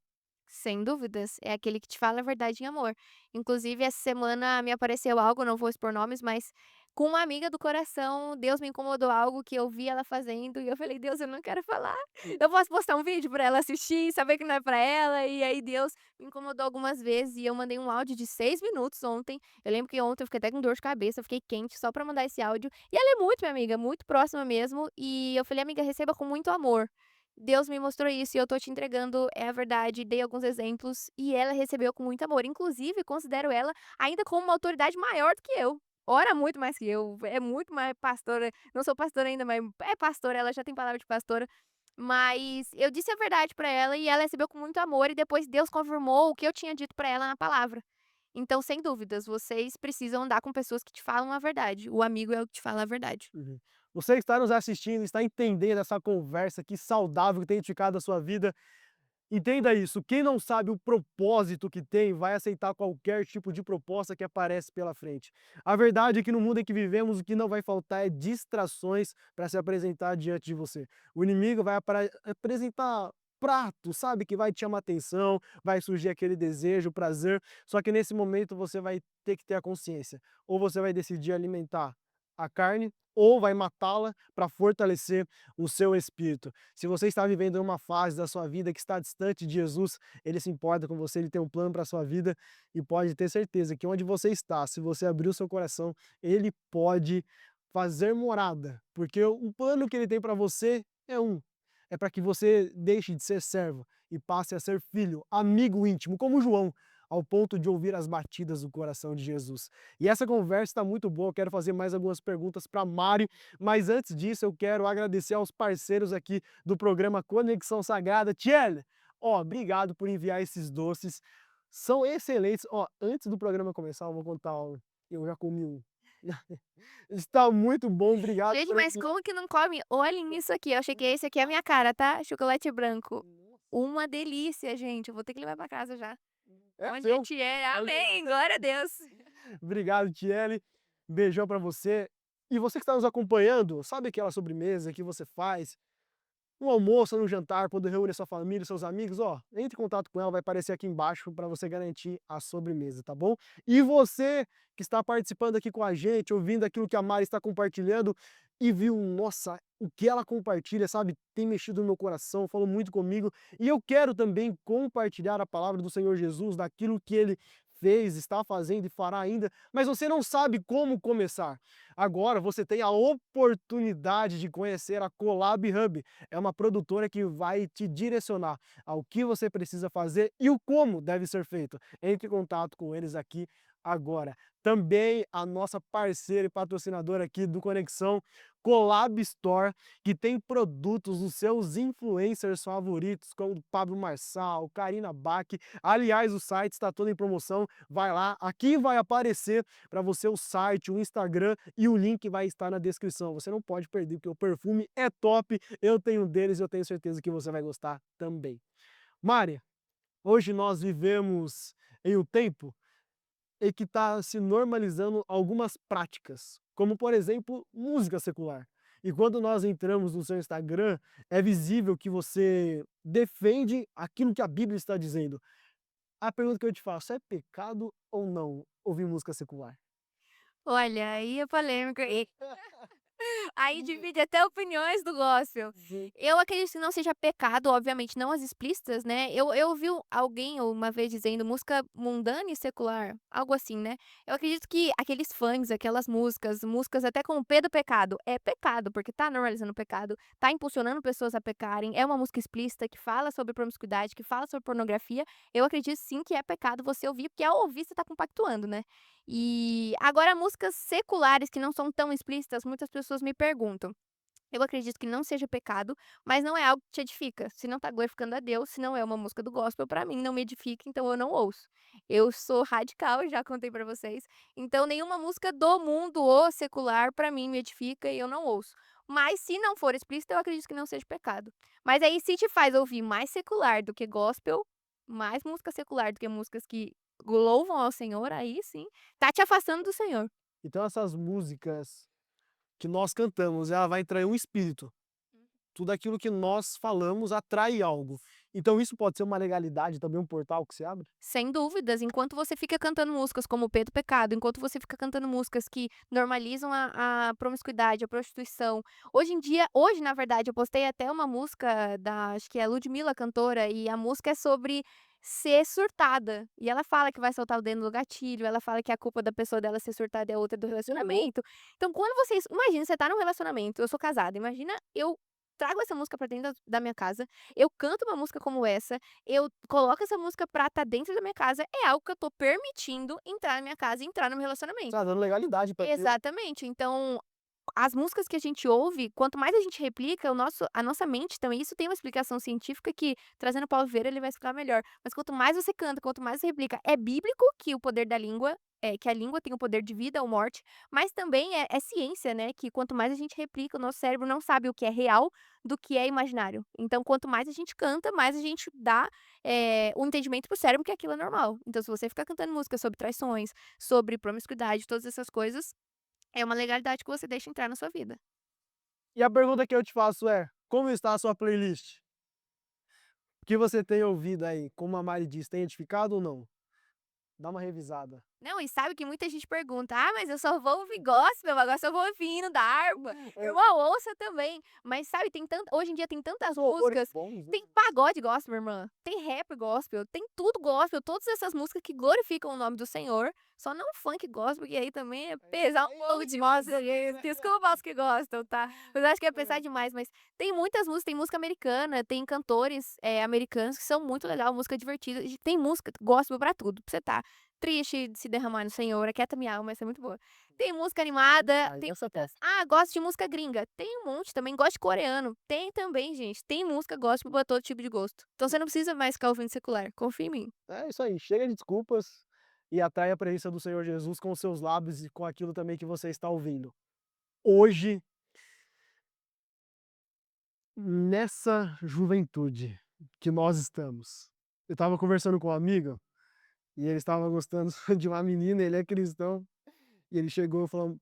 Speaker 2: Sem dúvidas, é aquele que te fala a verdade em amor. Inclusive, essa semana me apareceu algo, não vou expor nomes, mas com uma amiga do coração, Deus me incomodou algo que eu vi ela fazendo e eu falei: "Deus, eu não quero falar. Eu posso postar um vídeo pra ela assistir e saber que não é pra ela?". E aí Deus me incomodou algumas vezes e eu mandei um áudio de 6 minutos ontem. Eu lembro que ontem eu fiquei até com dor de cabeça, eu fiquei quente só pra mandar esse áudio. E ela é muito minha amiga, muito próxima mesmo, e eu falei: "Amiga, receba com muito amor. Deus me mostrou isso e eu tô te entregando, é a verdade", dei alguns exemplos e ela recebeu com muito amor. Inclusive, considero ela ainda como uma autoridade maior do que eu. Ora muito mais que eu, é muito mais pastora, não sou pastora ainda, mas é pastora, ela já tem palavra de pastora. Mas eu disse a verdade pra ela e ela recebeu com muito amor e depois Deus confirmou o que eu tinha dito pra ela na palavra. Então, sem dúvidas, vocês precisam andar com pessoas que te falam a verdade. O amigo é o que te fala a verdade.
Speaker 1: Uhum. Você que está nos assistindo, está entendendo essa conversa que saudável que tem edificado a sua vida, entenda isso, quem não sabe o propósito que tem, vai aceitar qualquer tipo de proposta que aparece pela frente. A verdade é que no mundo em que vivemos, o que não vai faltar é distrações para se apresentar diante de você. O inimigo vai apresentar prato, sabe, que vai te chamar atenção, vai surgir aquele desejo, prazer, só que nesse momento você vai ter que ter a consciência. Ou você vai decidir alimentar a carne, ou vai matá-la para fortalecer o seu espírito. Se você está vivendo uma fase da sua vida que está distante de Jesus, ele se importa com você, ele tem um plano para a sua vida e pode ter certeza que onde você está, se você abrir o seu coração, ele pode fazer morada, porque o plano que ele tem para você é um, é para que você deixe de ser servo e passe a ser filho, amigo íntimo, como João, ao ponto de ouvir as batidas do coração de Jesus. E essa conversa está muito boa, eu quero fazer mais algumas perguntas para Mari, mas antes disso eu quero agradecer aos parceiros aqui do programa Conexão Sagrada. Tiel, ó, obrigado por enviar esses doces, são excelentes. Ó, antes do programa começar, eu vou contar, ó, eu já comi um. Está muito bom, obrigado
Speaker 2: Gente,
Speaker 1: por
Speaker 2: mas
Speaker 1: enviar.
Speaker 2: como que não come? Olhem isso aqui, eu achei que esse aqui é a minha cara, tá? Chocolate branco. Uma delícia, gente, eu vou ter que levar pra casa já.
Speaker 1: É
Speaker 2: Onde a
Speaker 1: seu.
Speaker 2: gente é,
Speaker 1: Ali.
Speaker 2: amém, glória a Deus.
Speaker 1: Obrigado, Tiele. Beijão para você. E você que está nos acompanhando, sabe aquela sobremesa que você faz no almoço, no jantar, quando reúne a sua família, seus amigos, ó, entre em contato com ela, vai aparecer aqui embaixo para você garantir a sobremesa, tá bom? E você que está participando aqui com a gente, ouvindo aquilo que a Mari está compartilhando e viu, nossa, o que ela compartilha, sabe, tem mexido no meu coração, falou muito comigo, e eu quero também compartilhar a palavra do Senhor Jesus, daquilo que ele fez, está fazendo e fará ainda, mas você não sabe como começar. Agora você tem a oportunidade de conhecer a Collab Hub. É uma produtora que vai te direcionar ao que você precisa fazer e o como deve ser feito. Entre em contato com eles aqui agora. Também a nossa parceira e patrocinadora aqui do Conexão, Collab Store, que tem produtos dos seus influencers favoritos, como Pablo Marçal, Karina Bach. Aliás, o site está todo em promoção. Vai lá, aqui vai aparecer para você o site, o Instagram e o link vai estar na descrição. Você não pode perder, porque o perfume é top. Eu tenho um deles e eu tenho certeza que você vai gostar também. Mari, hoje nós vivemos em um tempo em que está se normalizando algumas práticas, como por exemplo, música secular. E quando nós entramos no seu Instagram, é visível que você defende aquilo que a Bíblia está dizendo. A pergunta que eu te faço, é pecado ou não ouvir música secular?
Speaker 2: Olha, aí é polêmico. Aí divide até opiniões do gospel.
Speaker 1: Sim.
Speaker 2: Eu acredito que não seja pecado, obviamente não as explícitas, né. Eu ouvi alguém uma vez dizendo música mundana e secular, algo assim, né. Eu acredito que aqueles funks, aquelas músicas até como P do pecado, é pecado, porque tá normalizando o pecado, tá impulsionando pessoas a pecarem, é uma música explícita que fala sobre promiscuidade, que fala sobre pornografia. Eu acredito sim que é pecado você ouvir, porque ao ouvir você tá compactuando, né. E agora músicas seculares que não são tão explícitas, muitas pessoas me perguntam. Eu acredito que não seja pecado, mas não é algo que te edifica. Se não tá glorificando a Deus, se não é uma música do gospel, pra mim não me edifica, então eu não ouço. Eu sou radical, já contei pra vocês, então nenhuma música do mundo ou secular pra mim me edifica e eu não ouço. Mas se não for explícita, eu acredito que não seja pecado. Mas aí se te faz ouvir mais secular do que gospel, mais música secular do que músicas que louvam ao Senhor, aí sim, tá te afastando do Senhor.
Speaker 1: Então essas músicas que nós cantamos, ela vai trair um espírito. Tudo aquilo que nós falamos atrai algo. Então isso pode ser uma legalidade também, um portal que se abre?
Speaker 2: Sem dúvidas, enquanto você fica cantando músicas como o Pedro Pecado, enquanto você fica cantando músicas que normalizam a promiscuidade, a prostituição. Hoje, na verdade, eu postei até uma música da acho que é Ludmilla, cantora, e a música é sobre ser surtada. E ela fala que vai soltar o dedo no gatilho, ela fala que a culpa da pessoa dela ser surtada é outra do relacionamento. Então, quando vocês imagina, você tá num relacionamento, eu sou casada, imagina eu trago essa música pra dentro da minha casa, eu canto uma música como essa, eu coloco essa música pra estar dentro da minha casa, é algo que eu tô permitindo entrar na minha casa e entrar no meu relacionamento.
Speaker 1: Tá dando legalidade para aquilo.
Speaker 2: Exatamente. Então, as músicas que a gente ouve, quanto mais a gente replica, a nossa mente também isso tem uma explicação científica que, trazendo o Paulo Vieira, ele vai explicar melhor. Mas quanto mais você canta, quanto mais você replica, é bíblico que o poder da língua que a língua tem o poder de vida ou morte, mas também é ciência, né, que quanto mais a gente replica, o nosso cérebro não sabe o que é real do que é imaginário. Então, quanto mais a gente canta, mais a gente dá, o entendimento para o cérebro que aquilo é normal. Então, se você ficar cantando música sobre traições, sobre promiscuidade, todas essas coisas, é uma legalidade que você deixa entrar na sua vida.
Speaker 1: E a pergunta que eu te faço é: como está a sua playlist? O que você tem ouvido aí? Como a Mari diz, tem edificado ou não? Dá uma revisada.
Speaker 2: Não, e sabe que muita gente pergunta: "Ah, mas eu só vou ouvir gospel, agora só vou ouvir hino da harpa".
Speaker 1: É,
Speaker 2: Irmão, ouça também, mas sabe, hoje em dia tem tantas
Speaker 1: são louvores
Speaker 2: músicas,
Speaker 1: bons, né?
Speaker 2: tem pagode gospel, irmã, tem rap gospel, tem tudo gospel, todas essas músicas que glorificam o nome do Senhor, só não funk gospel, que aí também é pesar um pouco demais, desculpa os que gostam, tá, mas acho que é pesar demais, mas tem muitas músicas, tem música americana, tem cantores, americanos que são muito legal, música divertida, e tem música gospel pra tudo, pra você tá triste de se derramar no Senhor, Aquieta minha alma, essa é muito boa. Tem música animada,
Speaker 1: Aí
Speaker 2: tem
Speaker 1: essa é top.
Speaker 2: gosto de música gringa, tem um monte também, gosto de coreano, tem também gente, tem música gospel pra todo tipo de gosto. Então você não precisa mais ficar ouvindo secular, confia em mim.
Speaker 1: É isso aí, chega de desculpas e atrai a presença do Senhor Jesus com os seus lábios e com aquilo também que você está ouvindo. Hoje, nessa juventude que nós estamos, eu estava conversando com um amigo e ele estava gostando de uma menina, ele é cristão, e ele chegou falando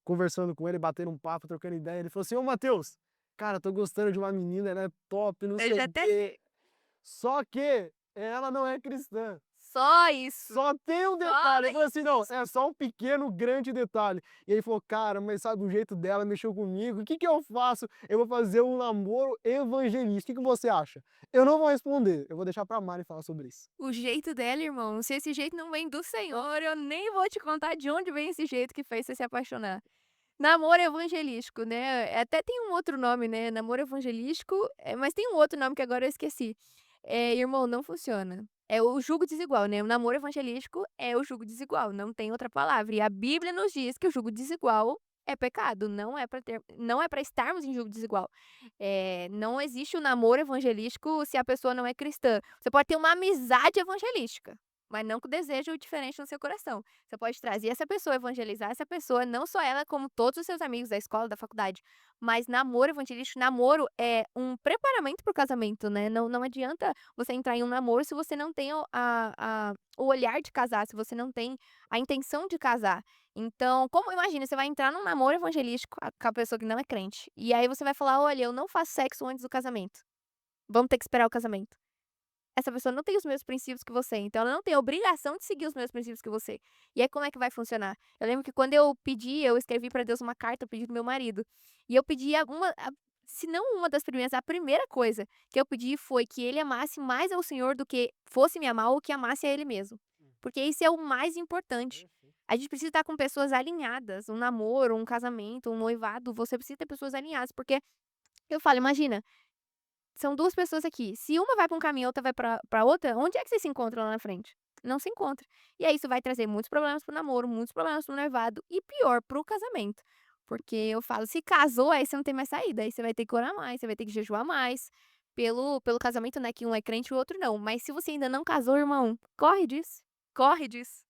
Speaker 1: conversando com ele, batendo um papo, trocando ideia, ele falou assim: "Ô Matheus, cara, tô gostando de uma menina, ela é top, não
Speaker 2: Eu
Speaker 1: sei
Speaker 2: já
Speaker 1: o
Speaker 2: até
Speaker 1: quê, só que ela não é cristã".
Speaker 2: só isso,
Speaker 1: Só tem um
Speaker 2: só
Speaker 1: detalhe, eu falei assim: "Não,
Speaker 2: isso.
Speaker 1: é só um pequeno, grande detalhe". E ele falou: "Cara, mas sabe, o jeito dela mexeu comigo, o que que eu faço? Eu vou fazer um namoro evangelista, o que que você acha?". Eu não vou responder, eu vou deixar pra Mari falar sobre isso.
Speaker 2: O jeito dela, irmão, se esse jeito não vem do Senhor, eu nem vou te contar de onde vem esse jeito que fez você se apaixonar. Namoro evangelístico, né, até tem um outro nome, né, namoro evangelístico, mas tem um outro nome que agora eu esqueci. Irmão, não funciona. É o jugo desigual, né, o namoro evangelístico é o jugo desigual, não tem outra palavra. E a Bíblia nos diz que o jugo desigual é pecado, não é para estarmos em jugo desigual. Não existe o namoro evangelístico se a pessoa não é cristã. Você pode ter uma amizade evangelística, mas não com desejo diferente no seu coração. Você pode trazer essa pessoa, evangelizar essa pessoa, não só ela, como todos os seus amigos da escola, da faculdade. Mas namoro evangelístico, namoro é um preparamento para o casamento, né. Não adianta você entrar em um namoro se você não tem o olhar de casar, se você não tem a intenção de casar. Então, como imagina, você vai entrar num namoro evangelístico com a pessoa que não é crente, e aí você vai falar: "Olha, eu não faço sexo antes do casamento. Vamos ter que esperar o casamento". Essa pessoa não tem os mesmos princípios que você, então ela não tem a obrigação de seguir os mesmos princípios que você. E aí como é que vai funcionar? Eu lembro que quando eu escrevi pra Deus uma carta pedindo meu marido, e eu pedi se não uma das primeiras, a primeira coisa que eu pedi foi que ele amasse mais ao Senhor do que fosse me amar ou que amasse a ele mesmo. Porque isso é o mais importante.
Speaker 1: Perfeito.
Speaker 2: A gente precisa estar com pessoas alinhadas, um namoro, um casamento, um noivado, você precisa ter pessoas alinhadas, porque eu falo, imagina, são 2 pessoas aqui, se uma vai pra um caminho e a outra vai pra outra, onde é que vocês se encontram lá na frente? Não se encontra. E aí isso vai trazer muitos problemas para o namoro, muitos problemas para o noivado e pior, para o casamento. Porque eu falo, se casou, aí você não tem mais saída, aí você vai ter que orar mais, você vai ter que jejuar mais, pelo casamento, né, que um é crente e o outro não. Mas se você ainda não casou, irmão, corre disso, corre disso.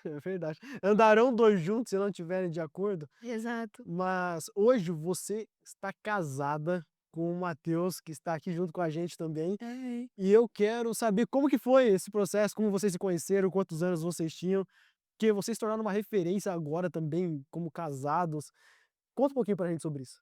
Speaker 1: É verdade. Andarão 2 juntos se não estiverem de acordo,
Speaker 2: Exato.
Speaker 1: mas hoje você está casada com o Matheus, que está aqui junto com a gente também,
Speaker 2: Ai.
Speaker 1: e eu quero saber como que foi esse processo, como vocês se conheceram, quantos anos vocês tinham, que vocês se tornaram uma referência agora também como casados. Conta um pouquinho pra gente sobre isso.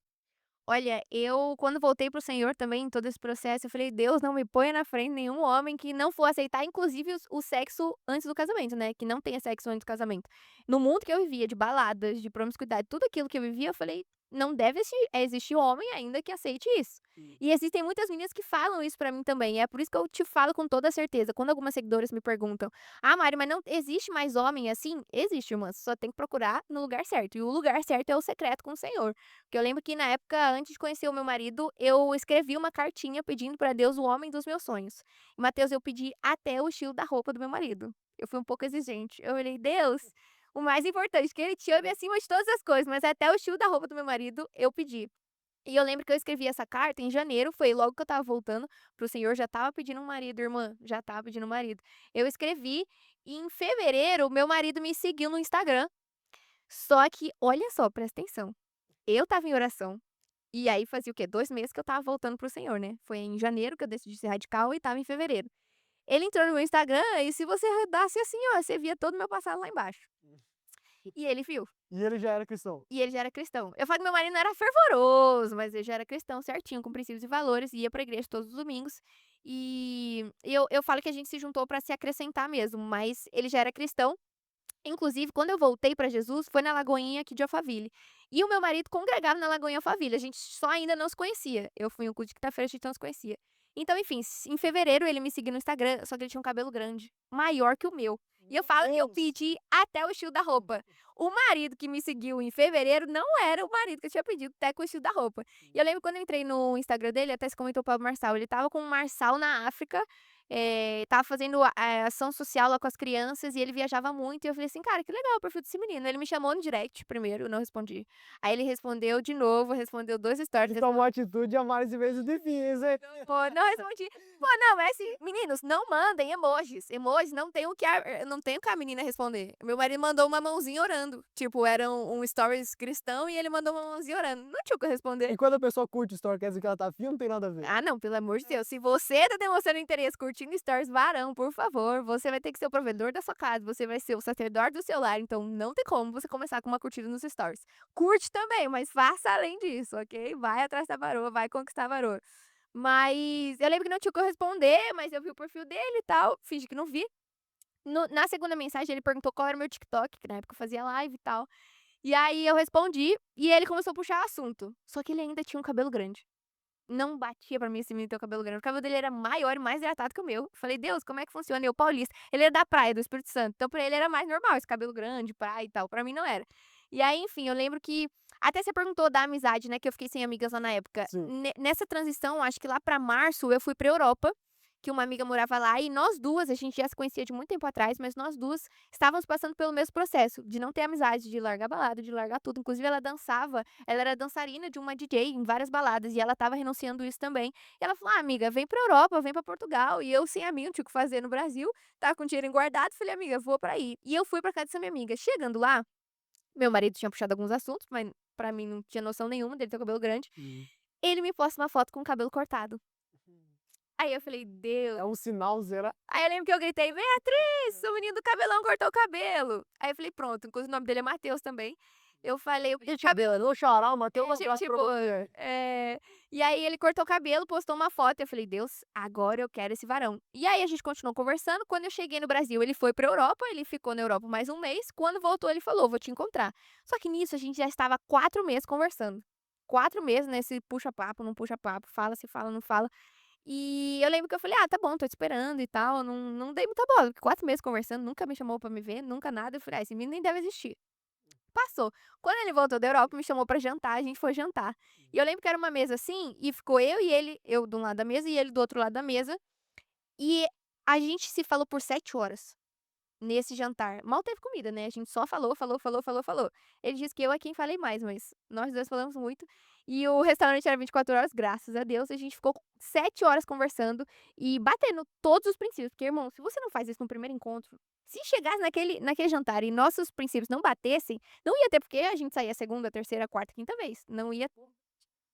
Speaker 2: Olha, eu quando voltei para o Senhor também, em todo esse processo, eu falei: "Deus, não me ponha na frente nenhum homem que não for aceitar inclusive o sexo antes do casamento, né, que não tenha sexo antes do casamento". No mundo que eu vivia, de baladas, de promiscuidade, tudo aquilo que eu vivia, eu falei: "Não deve existir homem ainda que aceite isso".
Speaker 1: Sim.
Speaker 2: E existem muitas meninas que falam isso pra mim também, é por isso que eu te falo com toda certeza, quando algumas seguidoras me perguntam: "Ah, Mari, mas não existe mais homem assim?". Existe, irmã, só tem que procurar no lugar certo, e o lugar certo é o secreto com o Senhor. Porque eu lembro que na época, antes de conhecer o meu marido, eu escrevi uma cartinha pedindo pra Deus o homem dos meus sonhos. E Mateus, eu pedi até o estilo da roupa do meu marido. Eu fui um pouco exigente. Eu falei: "Deus, o mais importante, que ele te ame acima de todas as coisas, mas até o estilo da roupa do meu marido eu pedi". E eu lembro que eu escrevi essa carta em janeiro, foi logo que eu estava voltando para o Senhor, já estava pedindo um marido, irmã, já estava pedindo um marido. Eu escrevi e em fevereiro, meu marido me seguiu no Instagram. Só que, olha só, presta atenção, eu estava em oração, e aí fazia o quê? 2 meses que eu estava voltando para o Senhor, né. Foi em janeiro que eu decidi ser radical e estava em fevereiro. Ele entrou no meu Instagram e se você rodasse assim, ó, você via todo o meu passado lá embaixo. E ele viu.
Speaker 1: E ele já era cristão?
Speaker 2: E ele já era cristão. Eu falo que meu marido não era fervoroso, mas ele já era cristão certinho, com princípios e valores, ia pra igreja todos os domingos. E eu falo que a gente se juntou pra se acrescentar mesmo, mas ele já era cristão. Inclusive, quando eu voltei pra Jesus, foi na Lagoinha aqui de Alphaville. E o meu marido congregava na Lagoinha Alphaville, a gente só ainda não se conhecia. Eu fui em um culto de quinta-feira, a gente não se conhecia. Então, enfim, em fevereiro ele me seguiu no Instagram, só que ele tinha um cabelo grande, maior que o meu. E eu
Speaker 1: Meu
Speaker 2: falo que eu
Speaker 1: Deus!
Speaker 2: pedi até o estilo da roupa. O marido que me seguiu em fevereiro não era o marido que eu tinha pedido, até com o estilo da roupa. E eu lembro quando eu entrei no Instagram dele, até se comentou para o Marçal, ele estava com um Marçal na África, estava fazendo a ação social lá com as crianças e ele viajava muito, e eu falei assim: "Cara, que legal o perfil desse menino". Ele me chamou no direct primeiro, eu não respondi. Aí ele respondeu de novo, respondeu 2 stories,
Speaker 1: E tomou atitude a mais vezes difícil, hein?
Speaker 2: não respondi. Pô, não, mas assim, meninos, não mandem emojis. Emojis não tem o que a menina responder. Meu marido mandou uma mãozinha orando. Tipo, era um stories cristão e ele mandou uma mãozinha orando. Não tinha o que eu responder.
Speaker 1: E quando a pessoa curte o story, quer dizer que ela tá afim ou não tem nada a ver?
Speaker 2: Ah, não, pelo amor de Deus. Se você tá demonstrando interesse curtindo curtindo stories varão, por favor, você vai ter que ser o provedor da sua casa, você vai ser o sacerdote do seu lar, então não tem como você começar com uma curtida nos stories. Curte também, mas faça além disso, ok? Vai atrás da varoa, vai conquistar a varoa. Mas eu lembro que não tinha o que eu responder, mas eu vi o perfil dele e tal, fingi que não vi. Na segunda mensagem ele perguntou qual era o meu TikTok, que na época eu fazia live e tal. E aí eu respondi, e ele começou a puxar assunto, só que ele ainda tinha um cabelo grande. Não batia pra mim esse menino ter o cabelo grande, o cabelo dele era maior e mais hidratado que o meu. Falei: "Deus, como é que funciona?" Eu paulista, ele era da praia, do Espírito Santo, então pra ele era mais normal esse cabelo grande, praia e tal, pra mim não era. E aí, enfim, eu lembro que até você perguntou da amizade, né, que eu fiquei sem amigas lá na época.
Speaker 1: Sim.
Speaker 2: Nessa transição, acho que lá pra março eu fui pra Europa, que uma amiga morava lá e nós 2, a gente já se conhecia de muito tempo atrás, mas nós 2 estávamos passando pelo mesmo processo, de não ter amizade, de largar balada, de largar tudo. Inclusive ela dançava, ela era dançarina de uma DJ em várias baladas e ela estava renunciando isso também. E ela falou: "Ah, amiga, vem pra Europa, vem pra Portugal". E eu sem amigo, não tinha o que fazer no Brasil, estava com dinheiro guardado, falei: "Amiga, vou pra aí". E eu fui pra casa dessa minha amiga. Chegando lá, meu marido tinha puxado alguns assuntos, mas pra mim não tinha noção nenhuma dele ter o cabelo grande.
Speaker 1: Uhum.
Speaker 2: Ele me posta uma foto com o cabelo cortado. Aí eu falei: "Deus".
Speaker 1: É um sinal zero.
Speaker 2: Aí eu lembro que eu gritei: "Beatriz, o menino do cabelão cortou o cabelo". Aí eu falei: "Pronto", inclusive o nome dele é Matheus também. Eu falei: "O
Speaker 1: De cabelo, no xará, Matheus
Speaker 2: é, tipo, e aí ele cortou o cabelo, postou uma foto, eu falei: "Deus, agora eu quero esse varão". E aí a gente continuou conversando, quando eu cheguei no Brasil, ele foi pra Europa, ele ficou na Europa mais um mês, quando voltou ele falou: "Vou te encontrar". Só que nisso a gente já estava 4 meses conversando. 4 meses nesse puxa-papo, não puxa-papo, fala, se fala, não fala. E eu lembro que eu falei: "Ah, tá bom, tô te esperando e tal", não dei muita bola, porque 4 meses conversando, nunca me chamou pra me ver, nunca nada, eu falei: "Ah, esse menino nem deve existir". Passou. Quando ele voltou da Europa, me chamou pra jantar, a gente foi jantar. E eu lembro que era uma mesa assim, e ficou eu e ele, eu de um lado da mesa e ele do outro lado da mesa, e a gente se falou por 7 horas. Nesse jantar. Mal teve comida, né, a gente só falou, falou, falou, falou, falou. Ele disse que eu é quem falei mais, mas nós 2 falamos muito. E o restaurante era 24 horas, graças a Deus, a gente ficou 7 horas conversando e batendo todos os princípios, porque irmão, se você não faz isso no primeiro encontro, se chegasse naquele jantar e nossos princípios não batessem, não ia ter porque a gente saía segunda, terceira, quarta, quinta vez, não ia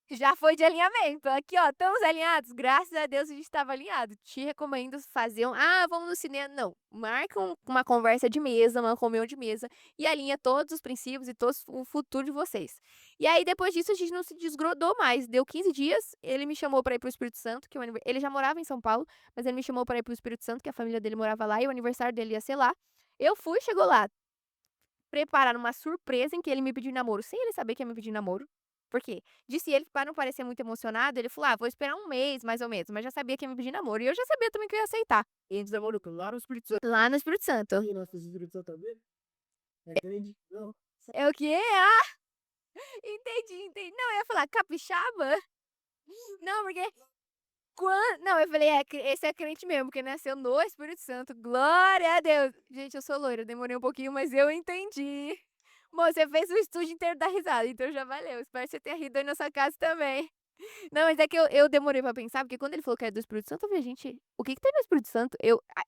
Speaker 2: já foi de alinhamento. Aqui, ó, estamos alinhados? Graças a Deus a gente estava alinhado. Te recomendo fazer vamos no cinema. Não, marca uma conversa de mesa, uma reunião de mesa e alinha todos os princípios e todos o futuro de vocês. E aí depois disso a gente não se desgrudou mais. Deu 15 dias, ele me chamou para ir para o Espírito Santo, que ele já morava em São Paulo, mas ele me chamou para ir para o Espírito Santo, que a família dele morava lá e o aniversário dele ia ser lá. Eu fui, chegou lá, prepararam uma surpresa em que ele me pediu em namoro, sem ele saber que ia me pedir em namoro. Por quê? Disse ele que para não parecer muito emocionado, ele falou: "Ah, vou esperar um mês mais ou menos", mas já sabia que ia me pedir namoro e eu já sabia também que eu ia aceitar.
Speaker 1: E a gente namorou lá no Espírito Santo.
Speaker 2: Lá no Espírito Santo.
Speaker 1: E nossa, esse Espírito Santo também? É grande. Não.
Speaker 2: É o quê? Ah, entendi, entendi. Não, eu ia falar capixaba? Não, porque não, eu falei: esse é crente mesmo, porque nasceu no Espírito Santo, glória a Deus". Gente, eu sou loira, demorei um pouquinho, mas eu entendi. Moça, você fez o estúdio inteiro dar risada, então já valeu. Espero que você tenha rido aí na sua casa também. Não, mas é que eu demorei pra pensar, porque quando ele falou que era do Espírito Santo, eu falei: "Gente, o que que tem no Espírito Santo?".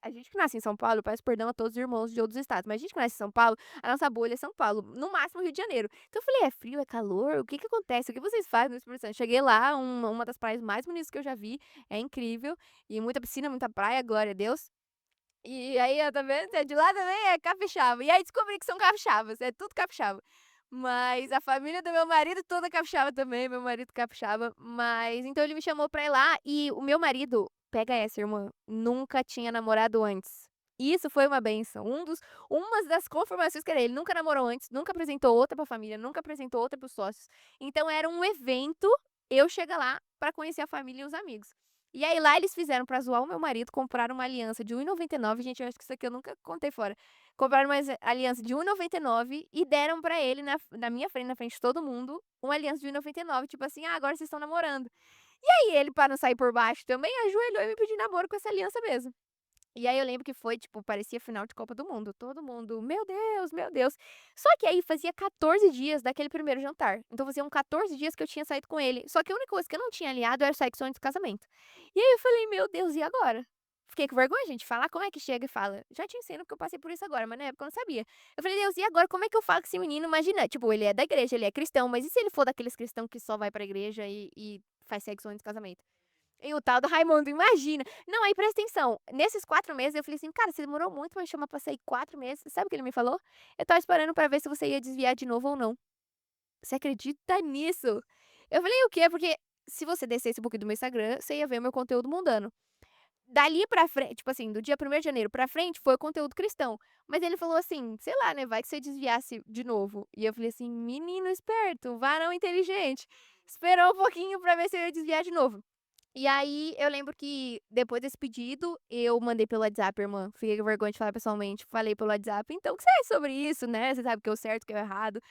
Speaker 2: A gente que nasce em São Paulo, eu peço perdão a todos os irmãos de outros estados, mas a gente que nasce em São Paulo, a nossa bolha é São Paulo, no máximo Rio de Janeiro. Então eu falei: "É frio, é calor? O que que acontece? O que vocês fazem no Espírito Santo?". Cheguei lá, uma das praias mais bonitas que eu já vi, é incrível, e muita piscina, muita praia, glória a Deus. E aí, ó, tá vendo? É de lá também é capixaba. E aí descobri que são capixabas, é tudo capixaba. Mas a família do meu marido toda capixaba também, meu marido capixaba. Mas então ele me chamou pra ir lá e o meu marido, pega essa, irmã, nunca tinha namorado antes. Isso foi uma bênção. Umas das confirmações que era ele nunca namorou antes, nunca apresentou outra pra família, nunca apresentou outra para os sócios. Então era um evento eu chegar lá pra conhecer a família e os amigos. E aí lá eles fizeram pra zoar o meu marido, compraram uma aliança de 1,99, gente, eu acho que isso aqui eu nunca contei fora. Compraram uma aliança de 1,99 e deram pra ele na minha frente, na frente de todo mundo, uma aliança de 1,99, tipo assim: "Ah, agora vocês estão namorando". E aí ele, pra não sair por baixo também, ajoelhou e me pediu namoro com essa aliança mesmo. E aí eu lembro que foi, tipo, parecia final de Copa do Mundo, todo mundo: "Meu Deus, meu Deus". Só que aí fazia 14 dias daquele primeiro jantar, então faziam 14 dias que eu tinha saído com ele, só que a única coisa que eu não tinha alinhado era o sexo antes do casamento. E aí eu falei: "Meu Deus, e agora?". Fiquei com vergonha, gente, falar como é que chega e fala. Já te ensino porque eu passei por isso agora, mas na época eu não sabia. Eu falei: "Deus, e agora como é que eu falo com esse menino?". Imagina, tipo, ele é da igreja, ele é cristão, mas e se ele for daqueles cristão que só vai pra igreja e faz sexo antes do casamento? E o tal do Raimundo, imagina. Não, aí presta atenção, nesses 4 meses eu falei assim: "Cara, você demorou muito pra me chamar pra sair 4 meses", sabe o que ele me falou? "Eu estava esperando pra ver se você ia desviar de novo ou não". Você acredita nisso? Eu falei: "O quê?" Porque se você descesse um pouquinho do meu Instagram, você ia ver o meu conteúdo mundano. Dali pra frente, tipo assim, do dia 1º de janeiro pra frente foi conteúdo cristão. Mas ele falou assim, sei lá, né, vai que você desviasse de novo. E eu falei assim: "Menino esperto, varão inteligente". Esperou um pouquinho pra ver se eu ia desviar de novo. E aí eu lembro que depois desse pedido, eu mandei pelo WhatsApp, irmã, fiquei com vergonha de falar pessoalmente, falei pelo WhatsApp: "Então, o que você acha sobre isso, né, você sabe o que é o certo, o que é o errado.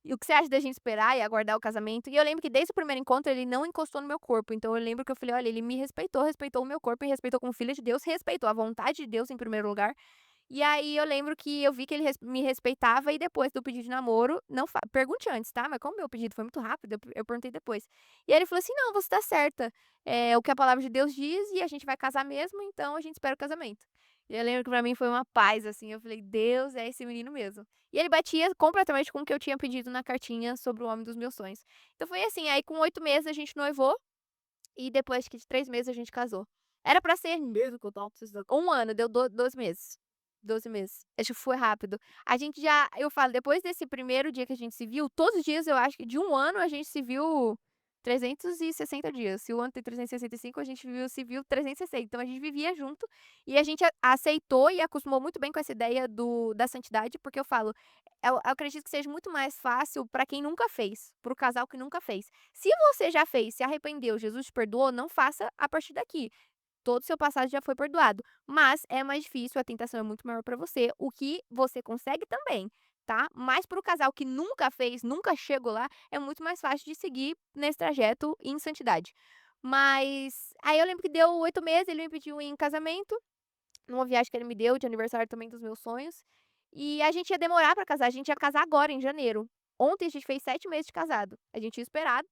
Speaker 2: E o que você acha da gente esperar e aguardar o casamento?". E eu lembro que desde o primeiro encontro ele não encostou no meu corpo, então eu lembro que eu falei: "Olha, ele me respeitou, respeitou o meu corpo, me respeitou como filha de Deus, respeitou a vontade de Deus em primeiro lugar". E aí eu lembro que eu vi que ele me respeitava e depois do pedido de namoro, não pergunte antes, tá, mas como meu pedido foi muito rápido, eu perguntei depois. E aí ele falou assim: "Não, você tá certa, é o que a palavra de Deus diz e a gente vai casar mesmo, então a gente espera o casamento". E eu lembro que pra mim foi uma paz, assim, eu falei: "Deus, é esse menino mesmo". E ele batia completamente com o que eu tinha pedido na cartinha sobre o homem dos meus sonhos. Então foi assim, aí com 8 meses a gente noivou e depois acho que de 3 meses a gente casou. Era pra ser mesmo que eu estava precisando 1 ano, deu 12 meses. 12 meses. Acho que foi rápido. A gente já eu falo, depois desse primeiro dia que a gente se viu, todos os dias eu acho que de 1 ano a gente se viu 360 dias. Se o ano tem 365, a gente se viu 360. Então a gente vivia junto e a gente aceitou e acostumou muito bem com essa ideia da santidade, porque eu falo, eu acredito que seja muito mais fácil pra quem nunca fez, para o casal que nunca fez. Se você já fez, se arrependeu, Jesus te perdoou, não faça a partir daqui. Todo o seu passado já foi perdoado, mas é mais difícil, a tentação é muito maior pra você, o que você consegue também, tá. Mas para o casal que nunca fez, nunca chegou lá, é muito mais fácil de seguir nesse trajeto em santidade. Mas aí eu lembro que deu 8 meses, ele me pediu em casamento, numa viagem que ele me deu de aniversário também dos meus sonhos, e a gente ia demorar pra casar, a gente ia casar agora em janeiro. Ontem a gente fez 7 meses de casado, a gente tinha esperado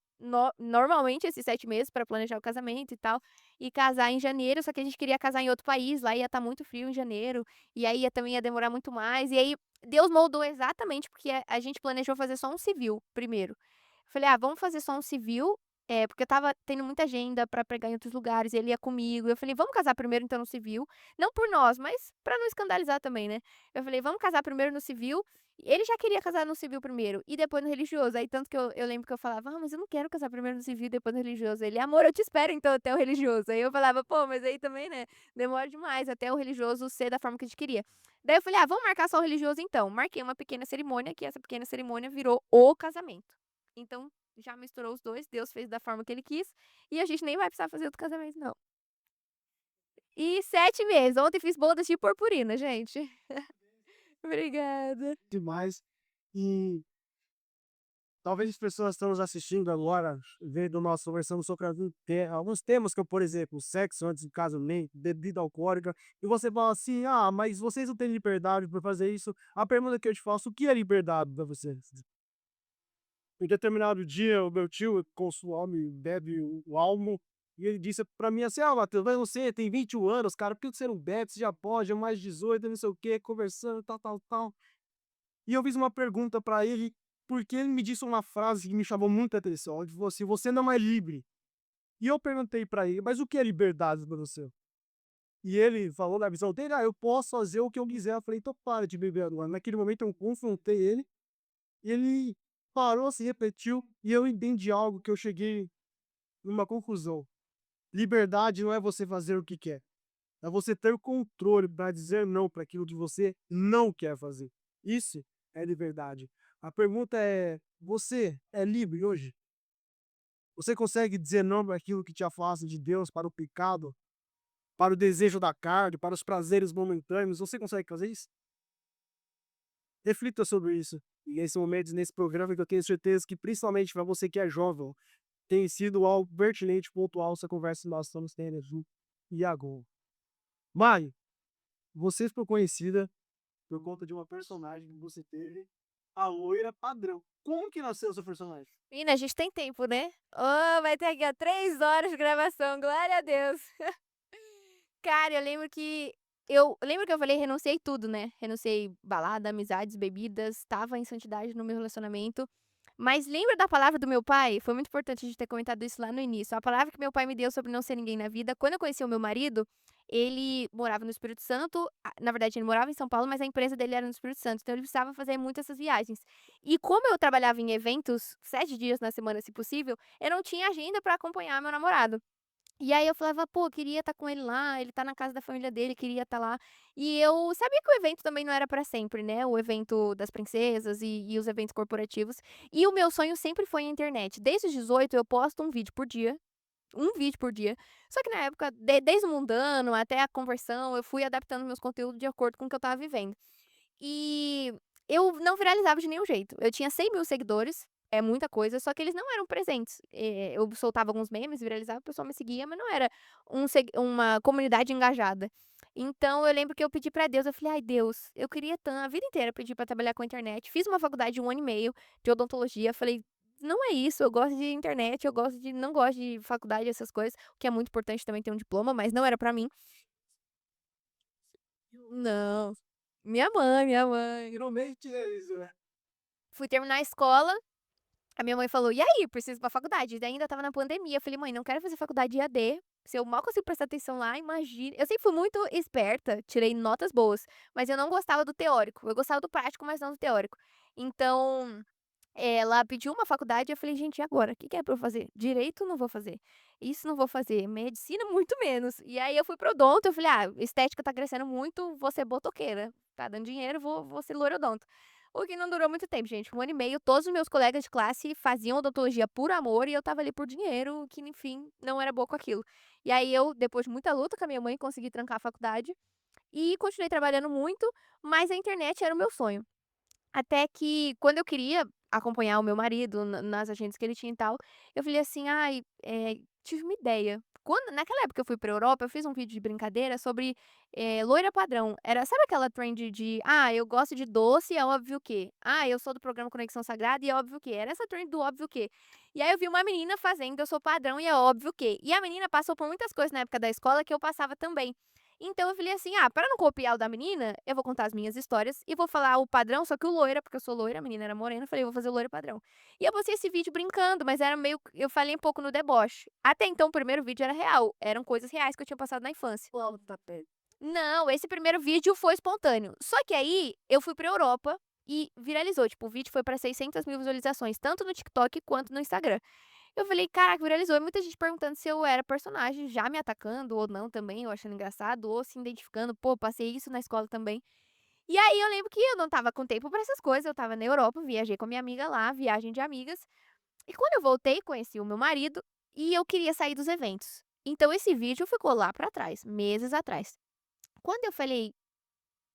Speaker 2: normalmente esses 7 meses pra planejar o casamento e tal, e casar em janeiro, só que a gente queria casar em outro país, lá ia estar muito frio em janeiro, e aí também ia demorar muito mais, e aí Deus moldou exatamente, porque a gente planejou fazer só um civil primeiro. Falei: "Ah, vamos fazer só um civil", porque eu estava tendo muita agenda pra pregar em outros lugares, ele ia comigo, eu falei: "Vamos casar primeiro então no civil", não por nós, mas pra não escandalizar também, né. Eu falei: "Vamos casar primeiro no civil", ele já queria casar no civil primeiro e depois no religioso, aí tanto que eu lembro que eu falava: "Ah, mas eu não quero casar primeiro no civil e depois no religioso", ele: "Amor, eu te espero então até o religioso", aí eu falava: "Pô, mas aí também, né, demora demais até o religioso ser da forma que a gente queria". Daí eu falei: "Ah, vamos marcar só o religioso então", marquei uma pequena cerimônia, que essa pequena cerimônia virou o casamento. Então já misturou os 2, Deus fez da forma que ele quis, e a gente nem vai precisar fazer outro casamento não. E 7 meses, ontem fiz bodas de purpurina, gente. Obrigada.
Speaker 1: Demais. E talvez as pessoas estão nos assistindo agora, vendo nós conversando sobre alguns temas, como por exemplo, sexo antes do casamento, bebida alcoólica, e você fala assim: "Ah, mas vocês não têm liberdade para fazer isso". A pergunta que eu te faço: o que é liberdade para você? Em determinado dia, o meu tio consome, bebe o álcool, e ele disse pra mim assim: "Ah, Matheus, mas você tem 21 anos, cara, por que você não bebe? Você já pode, é mais 18, não sei o quê", conversando, tal, tal, tal. E eu fiz uma pergunta pra ele, porque ele me disse uma frase que me chamou muita atenção. Ele falou assim: "Você não é livre". E eu perguntei pra ele: "Mas o que é liberdade pra você?". E ele falou da visão dele: "Ah, eu posso fazer o que eu quiser". Eu falei: "Então para de beber agora". Naquele momento eu confrontei ele, e ele parou, se refletiu, e eu entendi algo que eu cheguei numa conclusão. Liberdade não é você fazer o que quer, é você ter controle para dizer não para aquilo que você não quer fazer. Isso é liberdade. A pergunta é: você é livre hoje? Você consegue dizer não para aquilo que te afasta de Deus, para o pecado, para o desejo da carne, para os prazeres momentâneos? Você consegue fazer isso? Reflita sobre isso. E nesse momento, nesse programa, que eu tenho certeza que, principalmente para você que é jovem, tem sido algo pertinente, pontual, essa conversa que nós estamos tendo aqui e agora. Mari, você ficou conhecida por conta de uma personagem que você teve, a loira padrão. Como que nasceu o seu personagem?
Speaker 2: Menina, a gente tem tempo, né? Vai ter aqui, ó, 3 horas de gravação, glória a Deus. Cara, eu lembro que eu falei renunciei tudo, né, renunciei balada, amizades, bebidas, estava em santidade no meu relacionamento. Mas lembra da palavra do meu pai? Foi muito importante a gente ter comentado isso lá no início. A palavra que meu pai me deu sobre não ser ninguém na vida, quando eu conheci o meu marido, ele morava no Espírito Santo, na verdade ele morava em São Paulo, mas a empresa dele era no Espírito Santo, então ele precisava fazer muito essas viagens. E como eu trabalhava em eventos 7 dias na semana, se possível, eu não tinha agenda para acompanhar meu namorado. E aí eu falava: "Pô, queria estar com ele lá, ele tá na casa da família dele, queria estar lá". E eu sabia que o evento também não era pra sempre, né, o evento das princesas e os eventos corporativos. E o meu sonho sempre foi a internet. Desde os 18 eu posto um vídeo por dia. Só que na época, desde o mundano até a conversão, eu fui adaptando meus conteúdos de acordo com o que eu estava vivendo. E eu não viralizava de nenhum jeito. Eu tinha 100.000 seguidores, é muita coisa, só que eles não eram presentes. Eu soltava alguns memes, viralizava, o pessoal me seguia, mas não era uma comunidade engajada. Então eu lembro que eu pedi pra Deus, eu falei: "Ai Deus, eu queria a vida inteira pedir pra trabalhar com a internet". Fiz uma faculdade de 1 ano e meio de odontologia, falei: "Não é isso, eu gosto de internet, eu gosto de não gosto de faculdade, essas coisas", o que é muito importante também ter um diploma, mas não era pra mim. Não. Minha mãe.
Speaker 1: Geralmente é isso, né.
Speaker 2: Fui terminar a escola, a minha mãe falou: "E aí, preciso ir pra faculdade?" E ainda estava na pandemia, eu falei: "Mãe, não quero fazer faculdade EAD, se eu mal consigo prestar atenção lá, imagina". Eu sempre fui muito esperta, tirei notas boas, mas eu não gostava do teórico, eu gostava do prático, mas não do teórico. Então, ela pediu uma faculdade, eu falei: "Gente, e agora? O que que é pra eu fazer? Direito não vou fazer, isso não vou fazer, medicina muito menos". E aí eu fui para odonto, eu falei: "Ah, estética tá crescendo muito, vou ser botoqueira, tá dando dinheiro, vou ser loirodonto". O que não durou muito tempo, gente, 1 ano e meio, todos os meus colegas de classe faziam odontologia por amor e eu estava ali por dinheiro, que enfim, não era boa com aquilo. E aí eu, depois de muita luta com a minha mãe, consegui trancar a faculdade e continuei trabalhando muito, mas a internet era o meu sonho. Até que quando eu queria acompanhar o meu marido nas agendas que ele tinha e tal, eu falei assim: "Ai, tive uma ideia". Naquela época eu fui pra Europa, eu fiz um vídeo de brincadeira sobre, loira padrão. Sabe aquela trend de: "Ah, eu gosto de doce, é óbvio que". "Ah, eu sou do programa Conexão Sagrada e é óbvio que". Era essa trend do óbvio que. E aí eu vi uma menina fazendo "eu sou padrão e é óbvio que". E a menina passou por muitas coisas na época da escola que eu passava também. Então eu falei assim: "Ah, para não copiar o da menina, eu vou contar as minhas histórias e vou falar o padrão, só que o loira, porque eu sou loira, a menina era morena, eu falei: "Eu vou fazer o loiro padrão". E eu postei esse vídeo brincando, mas era meio eu falei um pouco no deboche. Até então o primeiro vídeo era real, eram coisas reais que eu tinha passado na infância.
Speaker 1: Qual o tapete?
Speaker 2: Não, esse primeiro vídeo foi espontâneo. Só que aí eu fui pra Europa e viralizou, tipo, o vídeo foi pra 600.000 visualizações, tanto no TikTok quanto no Instagram. Eu falei: "Caraca, viralizou", e muita gente perguntando se eu era personagem, já me atacando ou não também, eu achando engraçado, ou se identificando: "Pô, passei isso na escola também". E aí eu lembro que eu não estava com tempo pra essas coisas, eu estava na Europa, viajei com a minha amiga lá, viagem de amigas, e quando eu voltei, conheci o meu marido, e eu queria sair dos eventos. Então esse vídeo ficou lá pra trás, meses atrás. Quando eu falei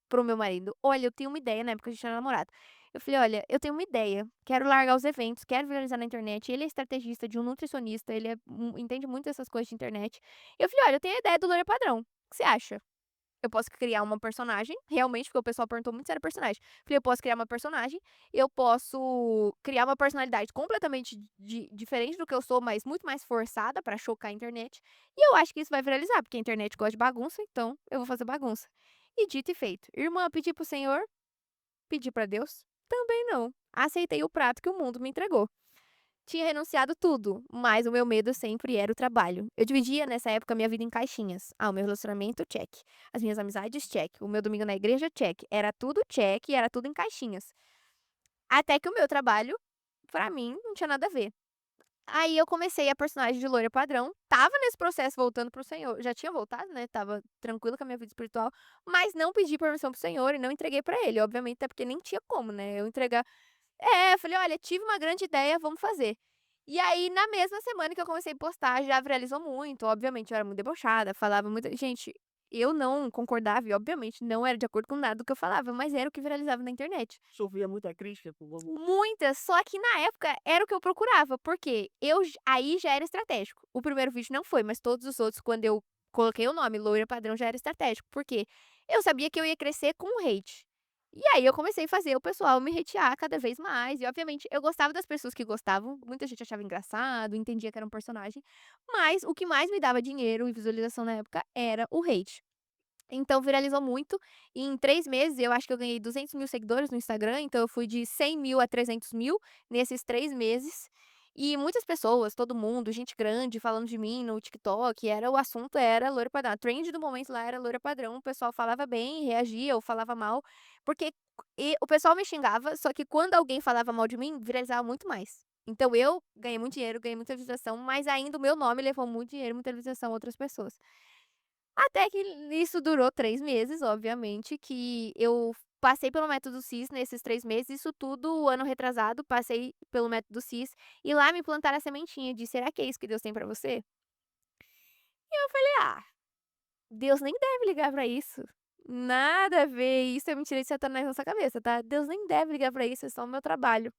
Speaker 2: para o meu marido: "Olha, eu tenho uma ideia", na época a gente era namorado. Eu falei: "Olha, eu tenho uma ideia, quero largar os eventos, quero viralizar na internet". Ele é estrategista de um nutricionista, ele entende muito dessas coisas de internet. Eu falei: "Olha, eu tenho a ideia do loira padrão, o que você acha? Eu posso criar uma personagem", realmente, porque o pessoal perguntou muito se era personagem. Falei: "Eu posso criar uma personagem, eu posso criar uma personalidade completamente diferente do que eu sou, mas muito mais forçada pra chocar a internet, e eu acho que isso vai viralizar, porque a internet gosta de bagunça, então eu vou fazer bagunça". E dito e feito. Irmã, pedi para o Senhor, pedi pra Deus, também não. Aceitei o prato que o mundo me entregou. Tinha renunciado tudo, mas o meu medo sempre era o trabalho. Eu dividia nessa época a minha vida em caixinhas. Ah, o meu relacionamento, check. As minhas amizades, check. O meu domingo na igreja, check. Era tudo check e era tudo em caixinhas. Até que o meu trabalho, pra mim, não tinha nada a ver. Aí eu comecei a personagem de loira padrão, estava nesse processo voltando para o Senhor, já tinha voltado, né, estava tranquila com a minha vida espiritual, mas não pedi permissão para o Senhor e não entreguei pra ele, obviamente, até porque nem tinha como, né, eu entregar. Eu falei: "Olha, tive uma grande ideia, vamos fazer". E aí, na mesma semana que eu comecei a postar, já viralizou muito, obviamente eu era muito debochada, falava muito gente, eu não concordava e obviamente não era de acordo com nada do que eu falava, mas era o que viralizava na internet.
Speaker 1: Sofria muita crítica por algum.
Speaker 2: Muitas, só que na época era o que eu procurava, porque aí já era estratégico. O primeiro vídeo não foi, mas todos os outros, quando eu coloquei o nome loira padrão, já era estratégico, porque eu sabia que eu ia crescer com o hate. E aí eu comecei a fazer o pessoal me hatear cada vez mais, e obviamente eu gostava das pessoas que gostavam, muita gente achava engraçado, entendia que era um personagem, mas o que mais me dava dinheiro e visualização na época era o hate. Então viralizou muito, e em 3 meses eu acho que eu ganhei 200.000 seguidores no Instagram, então eu fui de 100.000 a 300.000 nesses 3 meses. E muitas pessoas, todo mundo, gente grande falando de mim no TikTok, o assunto era loira padrão, a trend do momento lá era loira padrão, o pessoal falava bem, reagia ou falava mal, porque o pessoal me xingava, só que quando alguém falava mal de mim, viralizava muito mais. Então eu ganhei muito dinheiro, ganhei muita visualização, mas ainda o meu nome levou muito dinheiro, muita visualização a outras pessoas. Até que isso durou 3 meses, obviamente, que eu passei pelo método CIS nesses 3 meses, isso tudo o ano retrasado, passei pelo método CIS, e lá me plantaram a sementinha de: "Será que é isso que Deus tem pra você?". E eu falei: "Ah, Deus nem deve ligar pra isso, nada a ver, isso é mentira de satanás na sua cabeça, tá, Deus nem deve ligar pra isso, é só o meu trabalho".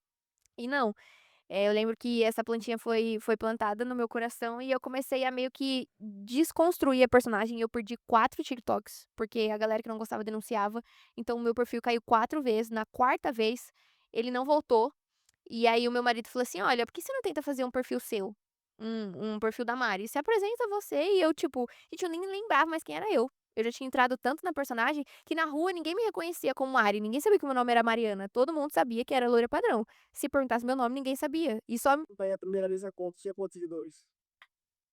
Speaker 2: E não. Eu lembro que essa plantinha foi plantada no meu coração e eu comecei a meio que desconstruir a personagem e eu perdi 4 TikToks, porque a galera que não gostava denunciava, então o meu perfil caiu 4 vezes, na quarta vez ele não voltou, e aí o meu marido falou assim: "Olha, por que você não tenta fazer um perfil seu? Um perfil da Mari, se apresenta você", e eu tipo, gente, eu nem lembrava mais quem era eu. Eu já tinha entrado tanto na personagem, que na rua ninguém me reconhecia como Mari, ninguém sabia que o meu nome era Mariana, todo mundo sabia que era loira padrão. Se perguntasse meu nome, ninguém sabia. E só
Speaker 1: Aí a primeira vez a conta tinha quantos seguidores?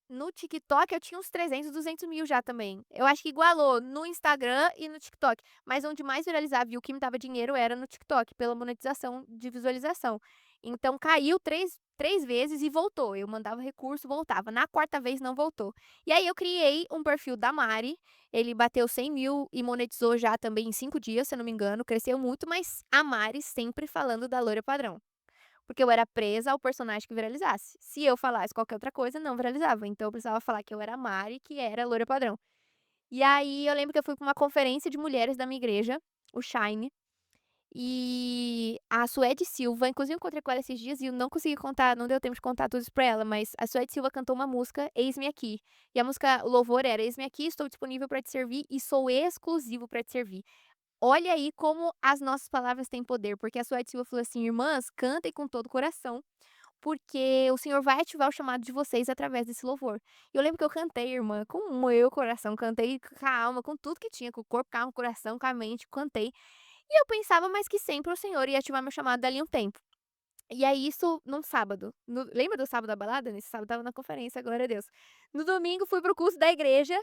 Speaker 2: no TikTok eu tinha uns 300, 200.000 já também. Eu acho que igualou no Instagram e no TikTok, mas onde mais viralizava e o que me dava dinheiro era no TikTok, pela monetização de visualização. Então caiu três vezes e voltou, eu mandava recurso, voltava. Na quarta vez não voltou. E aí eu criei um perfil da Mari, ele bateu 100.000 e monetizou já também em 5 dias, se eu não me engano, cresceu muito, mas a Mari sempre falando da loira padrão. Porque eu era presa ao personagem que viralizasse. Se eu falasse qualquer outra coisa, não viralizava. Então eu precisava falar que eu era a Mari, que era a loira padrão. E aí eu lembro que eu fui pra uma conferência de mulheres da minha igreja, o Shine, e a Suede Silva, inclusive eu encontrei com ela esses dias e eu não consegui contar, não deu tempo de contar tudo isso pra ela, mas a Suede Silva cantou uma música, Eis-me Aqui. E a música, o louvor era: Eis-me aqui, estou disponível pra te servir e sou exclusivo pra te servir. Olha aí como as nossas palavras têm poder, porque a Suede Silva falou assim: "Irmãs, cantem com todo o coração, porque o Senhor vai ativar o chamado de vocês através desse louvor". E eu lembro que eu cantei, irmã, com o meu coração, cantei com a alma, com tudo que tinha, com o corpo, com a alma, com o coração, com a mente, cantei. E eu pensava, mas que sempre o Senhor ia ativar meu chamado dali a um tempo. E aí isso num sábado, lembra do sábado da balada? Nesse sábado eu estava na conferência, glória a Deus. No domingo fui para o culto da igreja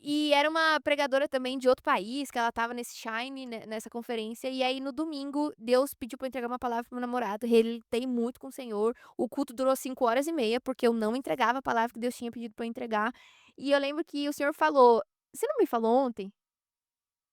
Speaker 2: e era uma pregadora também de outro país, que ela estava nesse Shine, nessa conferência, e aí no domingo Deus pediu pra eu entregar uma palavra para meu namorado, reletei muito com o Senhor, o culto durou 5 horas e meia, porque eu não entregava a palavra que Deus tinha pedido pra eu entregar, e eu lembro que o Senhor falou: "Você não me falou ontem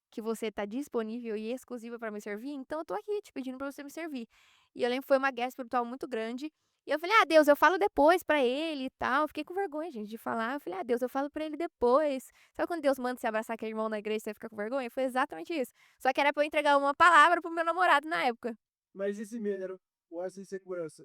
Speaker 2: que você tá disponível e exclusiva para me servir? Então eu tô aqui te pedindo para você me servir". E eu lembro que foi uma guerra espiritual muito grande, e eu falei: "Ah, Deus, eu falo depois pra ele e tal". Eu fiquei com vergonha, gente, de falar. Eu falei: "Ah, Deus, eu falo pra ele depois". Sabe quando Deus manda você abraçar aquele irmão na igreja e você fica com vergonha? Foi exatamente isso. Só que era pra eu entregar uma palavra para o meu namorado na época.
Speaker 1: Mas esse medo era ou essa insegurança?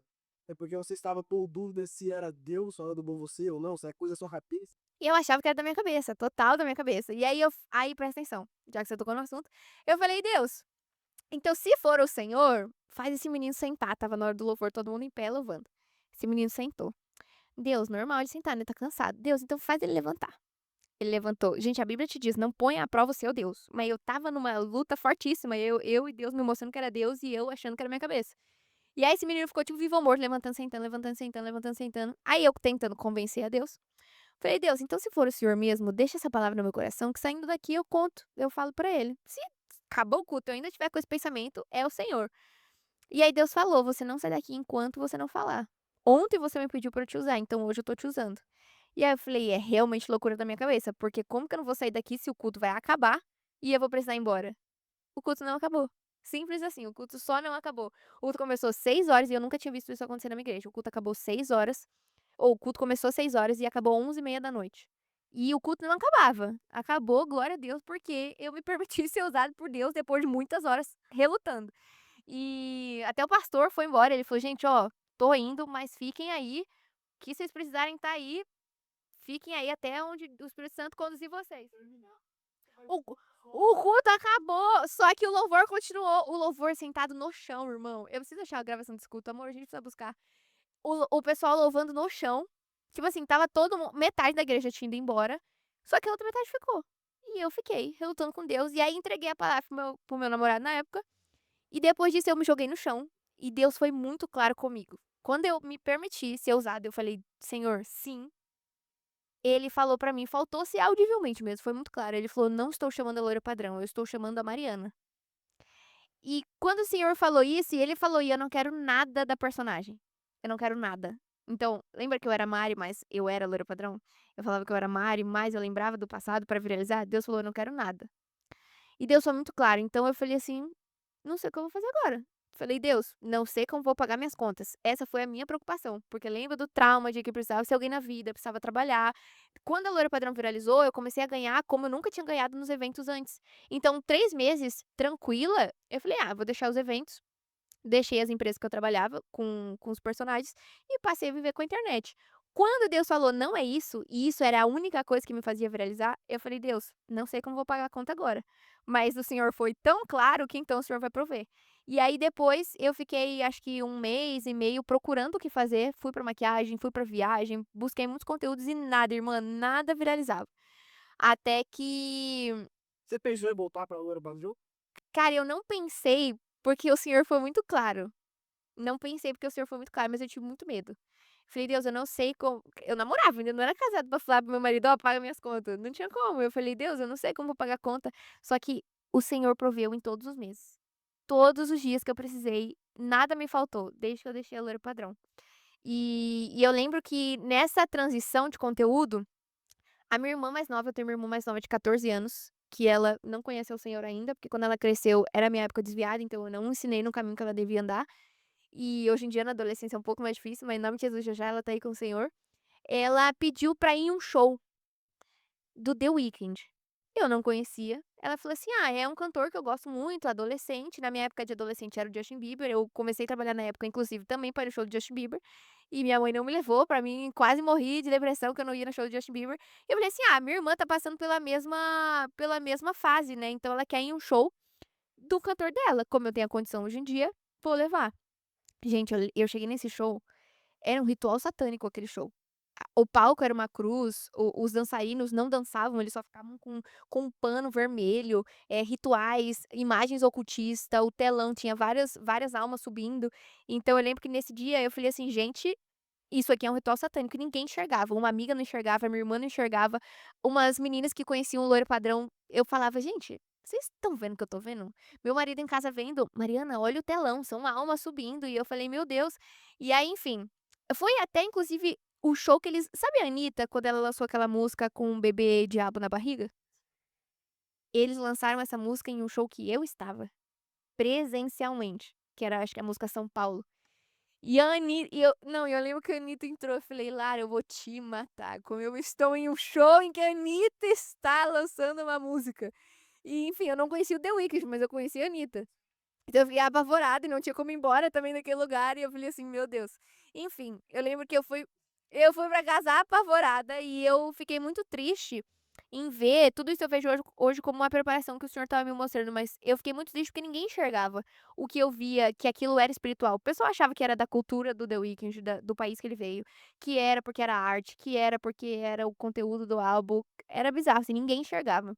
Speaker 1: É porque você estava por dúvida se era Deus falando com você ou não, se a coisa só rapidez?
Speaker 2: E eu achava que era da minha cabeça, total da minha cabeça. E aí presta atenção, já que você tocou no assunto, eu falei: "Deus, então se for o Senhor, faz esse menino sentar". Estava na hora do louvor, todo mundo em pé louvando. Esse menino sentou. Deus, normal ele sentar, né, tá cansado. Deus, então faz ele levantar. Ele levantou. Gente, a Bíblia te diz: "Não ponha à prova o seu Deus". Mas eu estava numa luta fortíssima, eu e Deus me mostrando que era Deus e eu achando que era minha cabeça. E aí esse menino ficou tipo vivo ou morto, levantando, sentando, levantando, sentando, levantando, sentando. Aí eu tentando convencer a Deus. Falei: "Deus, então se for o Senhor mesmo, deixa essa palavra no meu coração que saindo daqui eu conto, eu falo pra ele. Se acabou o culto eu ainda tiver com esse pensamento, é o Senhor". E aí Deus falou: "Você não sai daqui enquanto você não falar. Ontem você me pediu pra eu te usar, então hoje eu tô te usando". E aí eu falei: "É realmente loucura da minha cabeça, porque como que eu não vou sair daqui se o culto vai acabar e eu vou precisar ir embora?". O culto não acabou. Simples assim, o culto só não acabou. O culto começou 6 horas e eu nunca tinha visto isso acontecer na minha igreja. O culto acabou 6 horas, ou o culto começou 6 horas e acabou 23h30. E o culto não acabava. Acabou, glória a Deus, porque eu me permiti ser usado por Deus depois de muitas horas relutando. E até o pastor foi embora, ele falou: "Gente, ó, tô indo, mas fiquem aí, que vocês precisarem estar aí, fiquem aí até onde o Espírito Santo conduzir vocês". O cu o culto acabou, só que o louvor continuou, o louvor sentado no chão, irmão. Eu preciso achar a gravação desse culto, amor, a gente precisa buscar. O pessoal louvando no chão, tipo assim, estava todo mun metade da igreja tinha ido embora, só que a outra metade ficou. E eu fiquei relutando com Deus, e aí entreguei a palavra para o meu namorado na época, e depois disso eu me joguei no chão, e Deus foi muito claro comigo. Quando eu me permiti ser usada, eu falei: "Senhor, sim". Ele falou pra mim, faltou ser audivelmente mesmo, foi muito claro, ele falou: "Não estou chamando a loira padrão, eu estou chamando a Mariana". E quando o senhor falou isso, e ele falou: "E eu não quero nada da personagem, eu não quero nada". Então, lembra que eu era Mari, mas eu era loira padrão? Eu falava que eu era Mari, mas eu lembrava do passado pra viralizar? Deus falou: "Eu não quero nada". E Deus foi muito claro, então eu falei assim: "Não sei o que eu vou fazer agora". Falei: "Deus, não sei como vou pagar minhas contas". Essa foi a minha preocupação, porque lembra do trauma de que precisava ser alguém na vida, precisava trabalhar. Quando a Loira Padrão viralizou, eu comecei a ganhar como eu nunca tinha ganhado nos eventos antes. Então 3 meses tranquila, eu falei: "Ah, vou deixar os eventos". Deixei as empresas que eu trabalhava com os personagens e passei a viver com a internet. Quando Deus falou: "Não é isso", e isso era a única coisa que me fazia viralizar, eu falei: "Deus, não sei como vou pagar a conta agora, mas o Senhor foi tão claro que então o Senhor vai prover". E aí depois eu fiquei acho que um mês e meio procurando o que fazer, fui pra maquiagem, fui pra viagem, busquei muitos conteúdos e nada, irmã, nada viralizava. Até que,
Speaker 1: Você pensou em voltar pra Loura Brasil?
Speaker 2: cara, eu não pensei, porque o Senhor foi muito claro. Não pensei, porque o senhor foi muito claro, mas eu tive muito medo. Falei: "Deus, eu não sei como". Eu namorava ainda, não era casada pra falar para meu marido: "Ó, paga minhas contas", não tinha como. Eu falei: "Deus, eu não sei como vou pagar a conta". Só que o Senhor proveu em todos os meses. Todos os dias que eu precisei, nada me faltou, desde que eu deixei a Loira Padrão. E eu lembro que nessa transição de conteúdo, a minha irmã mais nova, eu tenho uma irmã mais nova de 14 anos, que ela não conhece o Senhor ainda, porque quando ela cresceu era a minha época desviada, então eu não ensinei no caminho que ela devia andar. E hoje em dia na adolescência é um pouco mais difícil, mas em nome de Jesus já já ela tá aí com o Senhor. Ela pediu pra ir em um show do The Weeknd. Eu não conhecia. Ela falou assim: "Ah, é um cantor que eu gosto muito, adolescente". Na minha época de adolescente era o Justin Bieber, eu comecei a trabalhar na época inclusive também para o show do Justin Bieber, e minha mãe não me levou, pra mim quase morri de depressão que eu não ia no show do Justin Bieber. E eu falei assim: "Ah, minha irmã tá passando pela mesma fase, né, então ela quer ir em um show do cantor dela, como eu tenho a condição hoje em dia, vou levar". Gente, eu cheguei nesse show, era um ritual satânico aquele show. O palco era uma cruz, os dançarinos não dançavam, eles só ficavam com um pano vermelho, rituais, imagens ocultista, o telão tinha várias almas subindo. Então eu lembro que nesse dia eu falei assim: "Gente, isso aqui é um ritual satânico", e ninguém enxergava, uma amiga não enxergava, minha irmã não enxergava, umas meninas que conheciam o Loiro Padrão, eu falava: "Gente, vocês estão vendo o que eu tô vendo?". Meu marido em casa vendo: "Mariana, olha o telão, são almas subindo", e eu falei: "Meu Deus". E aí, enfim, foi até inclusive o show que eles sabe a Anitta, quando ela lançou aquela música com o bebê diabo na barriga? Eles lançaram essa música em um show que eu estava, presencialmente, que era acho que a música São Paulo. E a Ani e eu não, eu lembro que a Anitta entrou, eu falei: "Lara, eu vou te matar, como eu estou em um show em que a Anitta está lançando uma música". E enfim, eu não conhecia o The Weeknd, mas eu conhecia a Anitta. Então eu fiquei apavorada e não tinha como ir embora também daquele lugar, e eu falei assim: "Meu Deus". Enfim, eu lembro que eu fui pra casa apavorada e eu fiquei muito triste em ver tudo isso. Eu vejo hoje como uma preparação que o Senhor estava me mostrando, mas eu fiquei muito triste porque ninguém enxergava o que eu via, que aquilo era espiritual. O pessoal achava que era da cultura do The Weeknd, do país que ele veio, que era porque era arte, que era porque era o conteúdo do álbum. Era bizarro, assim, ninguém enxergava.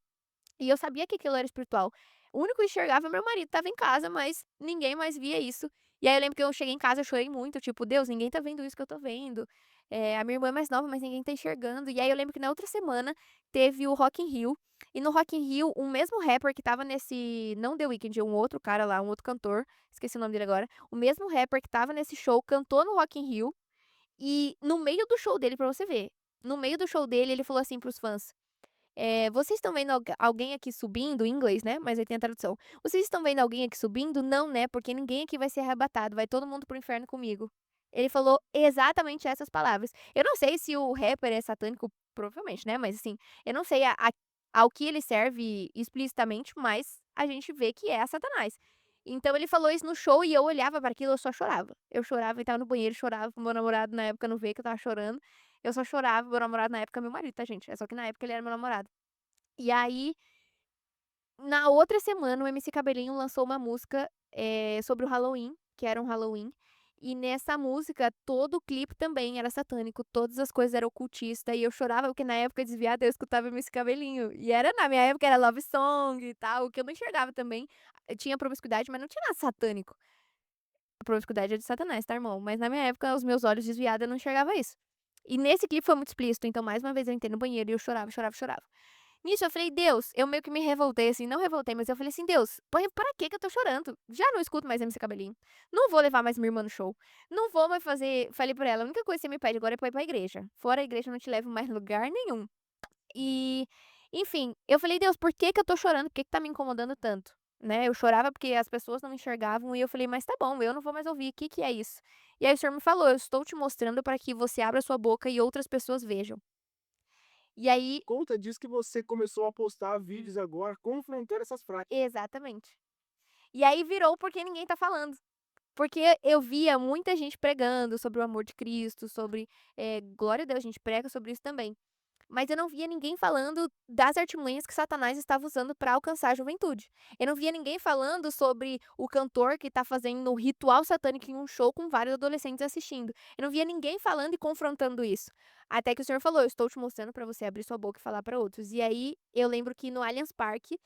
Speaker 2: E eu sabia que aquilo era espiritual. O único que enxergava meu marido, estava em casa, mas ninguém mais via isso. E aí eu lembro que eu cheguei em casa, eu chorei muito, tipo: "Deus, ninguém tá vendo isso que eu tô vendo. A minha irmã é mais nova, mas ninguém tá enxergando". E aí eu lembro que na outra semana teve o Rock in Rio, e no Rock in Rio, o mesmo rapper que estava nesse não The Weeknd, um outro cara lá, um outro cantor, esqueci o nome dele agora, o mesmo rapper que estava nesse show cantou no Rock in Rio, e no meio do show dele, pra você ver, no meio do show dele, ele falou assim para os fãs: "Vocês estão vendo alguém aqui subindo", em inglês, né, mas aí tem a tradução. "Vocês estão vendo alguém aqui subindo? Não, né, porque ninguém aqui vai ser arrebatado, vai todo mundo para o inferno comigo". Ele falou exatamente essas palavras. Eu não sei se o rapper é satânico, provavelmente, né, mas assim, eu não sei ao que ele serve explicitamente, mas a gente vê que é Satanás. Então ele falou isso no show e eu olhava para aquilo, eu só chorava. Eu chorava, entrava no banheiro, chorava pro meu namorado na época não ver que eu estava chorando. Eu só chorava, meu namorado na época é meu marido, tá, gente, é só que na época ele era meu namorado. E aí, na outra semana, o MC Cabelinho lançou uma música, sobre o Halloween, que era um Halloween, E nessa música, todo o clipe também era satânico, todas as coisas eram ocultista, e eu chorava porque na época Desviada eu escutava MC Cabelinho, e era na minha época era Love Song e tal, que eu não enxergava também, tinha promiscuidade, mas não tinha nada satânico. A promiscuidade é de Satanás, tá, irmão? Mas na minha época, os meus olhos desviados, eu não enxergava isso. E nesse clipe foi muito explícito, então mais uma vez eu entrei no banheiro e eu chorava, chorava, chorava. Nisso eu falei: "Deus", eu meio que me revoltei, assim, não revoltei, mas eu falei assim: "Deus, pra que eu tô chorando? Já não escuto mais MC Cabelinho, não vou levar mais minha irmã no show, não vou mais fazer", falei pra ela: "A única coisa que você me pede agora é pra ir pra igreja, fora a igreja eu não te levo mais em lugar nenhum". E, enfim, eu falei: "Deus, por que que eu tô chorando? Por que que tá me incomodando tanto?", né, eu chorava porque as pessoas não me enxergavam e eu falei: "Mas tá bom, eu não vou mais ouvir, que é isso?". E aí o Senhor me falou: "Eu estou te mostrando para que você abra sua boca e outras pessoas vejam". E aí
Speaker 3: Conta disso que você começou a postar vídeos agora confrontando essas frases.
Speaker 2: exatamente. E aí virou porque ninguém tá falando. Porque eu via muita gente pregando sobre o amor de Cristo, sobre, glória a Deus, a gente prega sobre isso também. Mas eu não via ninguém falando das artimanhas que Satanás estava usando para alcançar a juventude. Eu não via ninguém falando sobre o cantor que está fazendo um ritual satânico em um show com vários adolescentes assistindo. Eu não via ninguém falando e confrontando isso. Até que o Senhor falou: "Eu estou te mostrando para você abrir sua boca e falar para outros". E aí eu lembro que no Allianz Parque,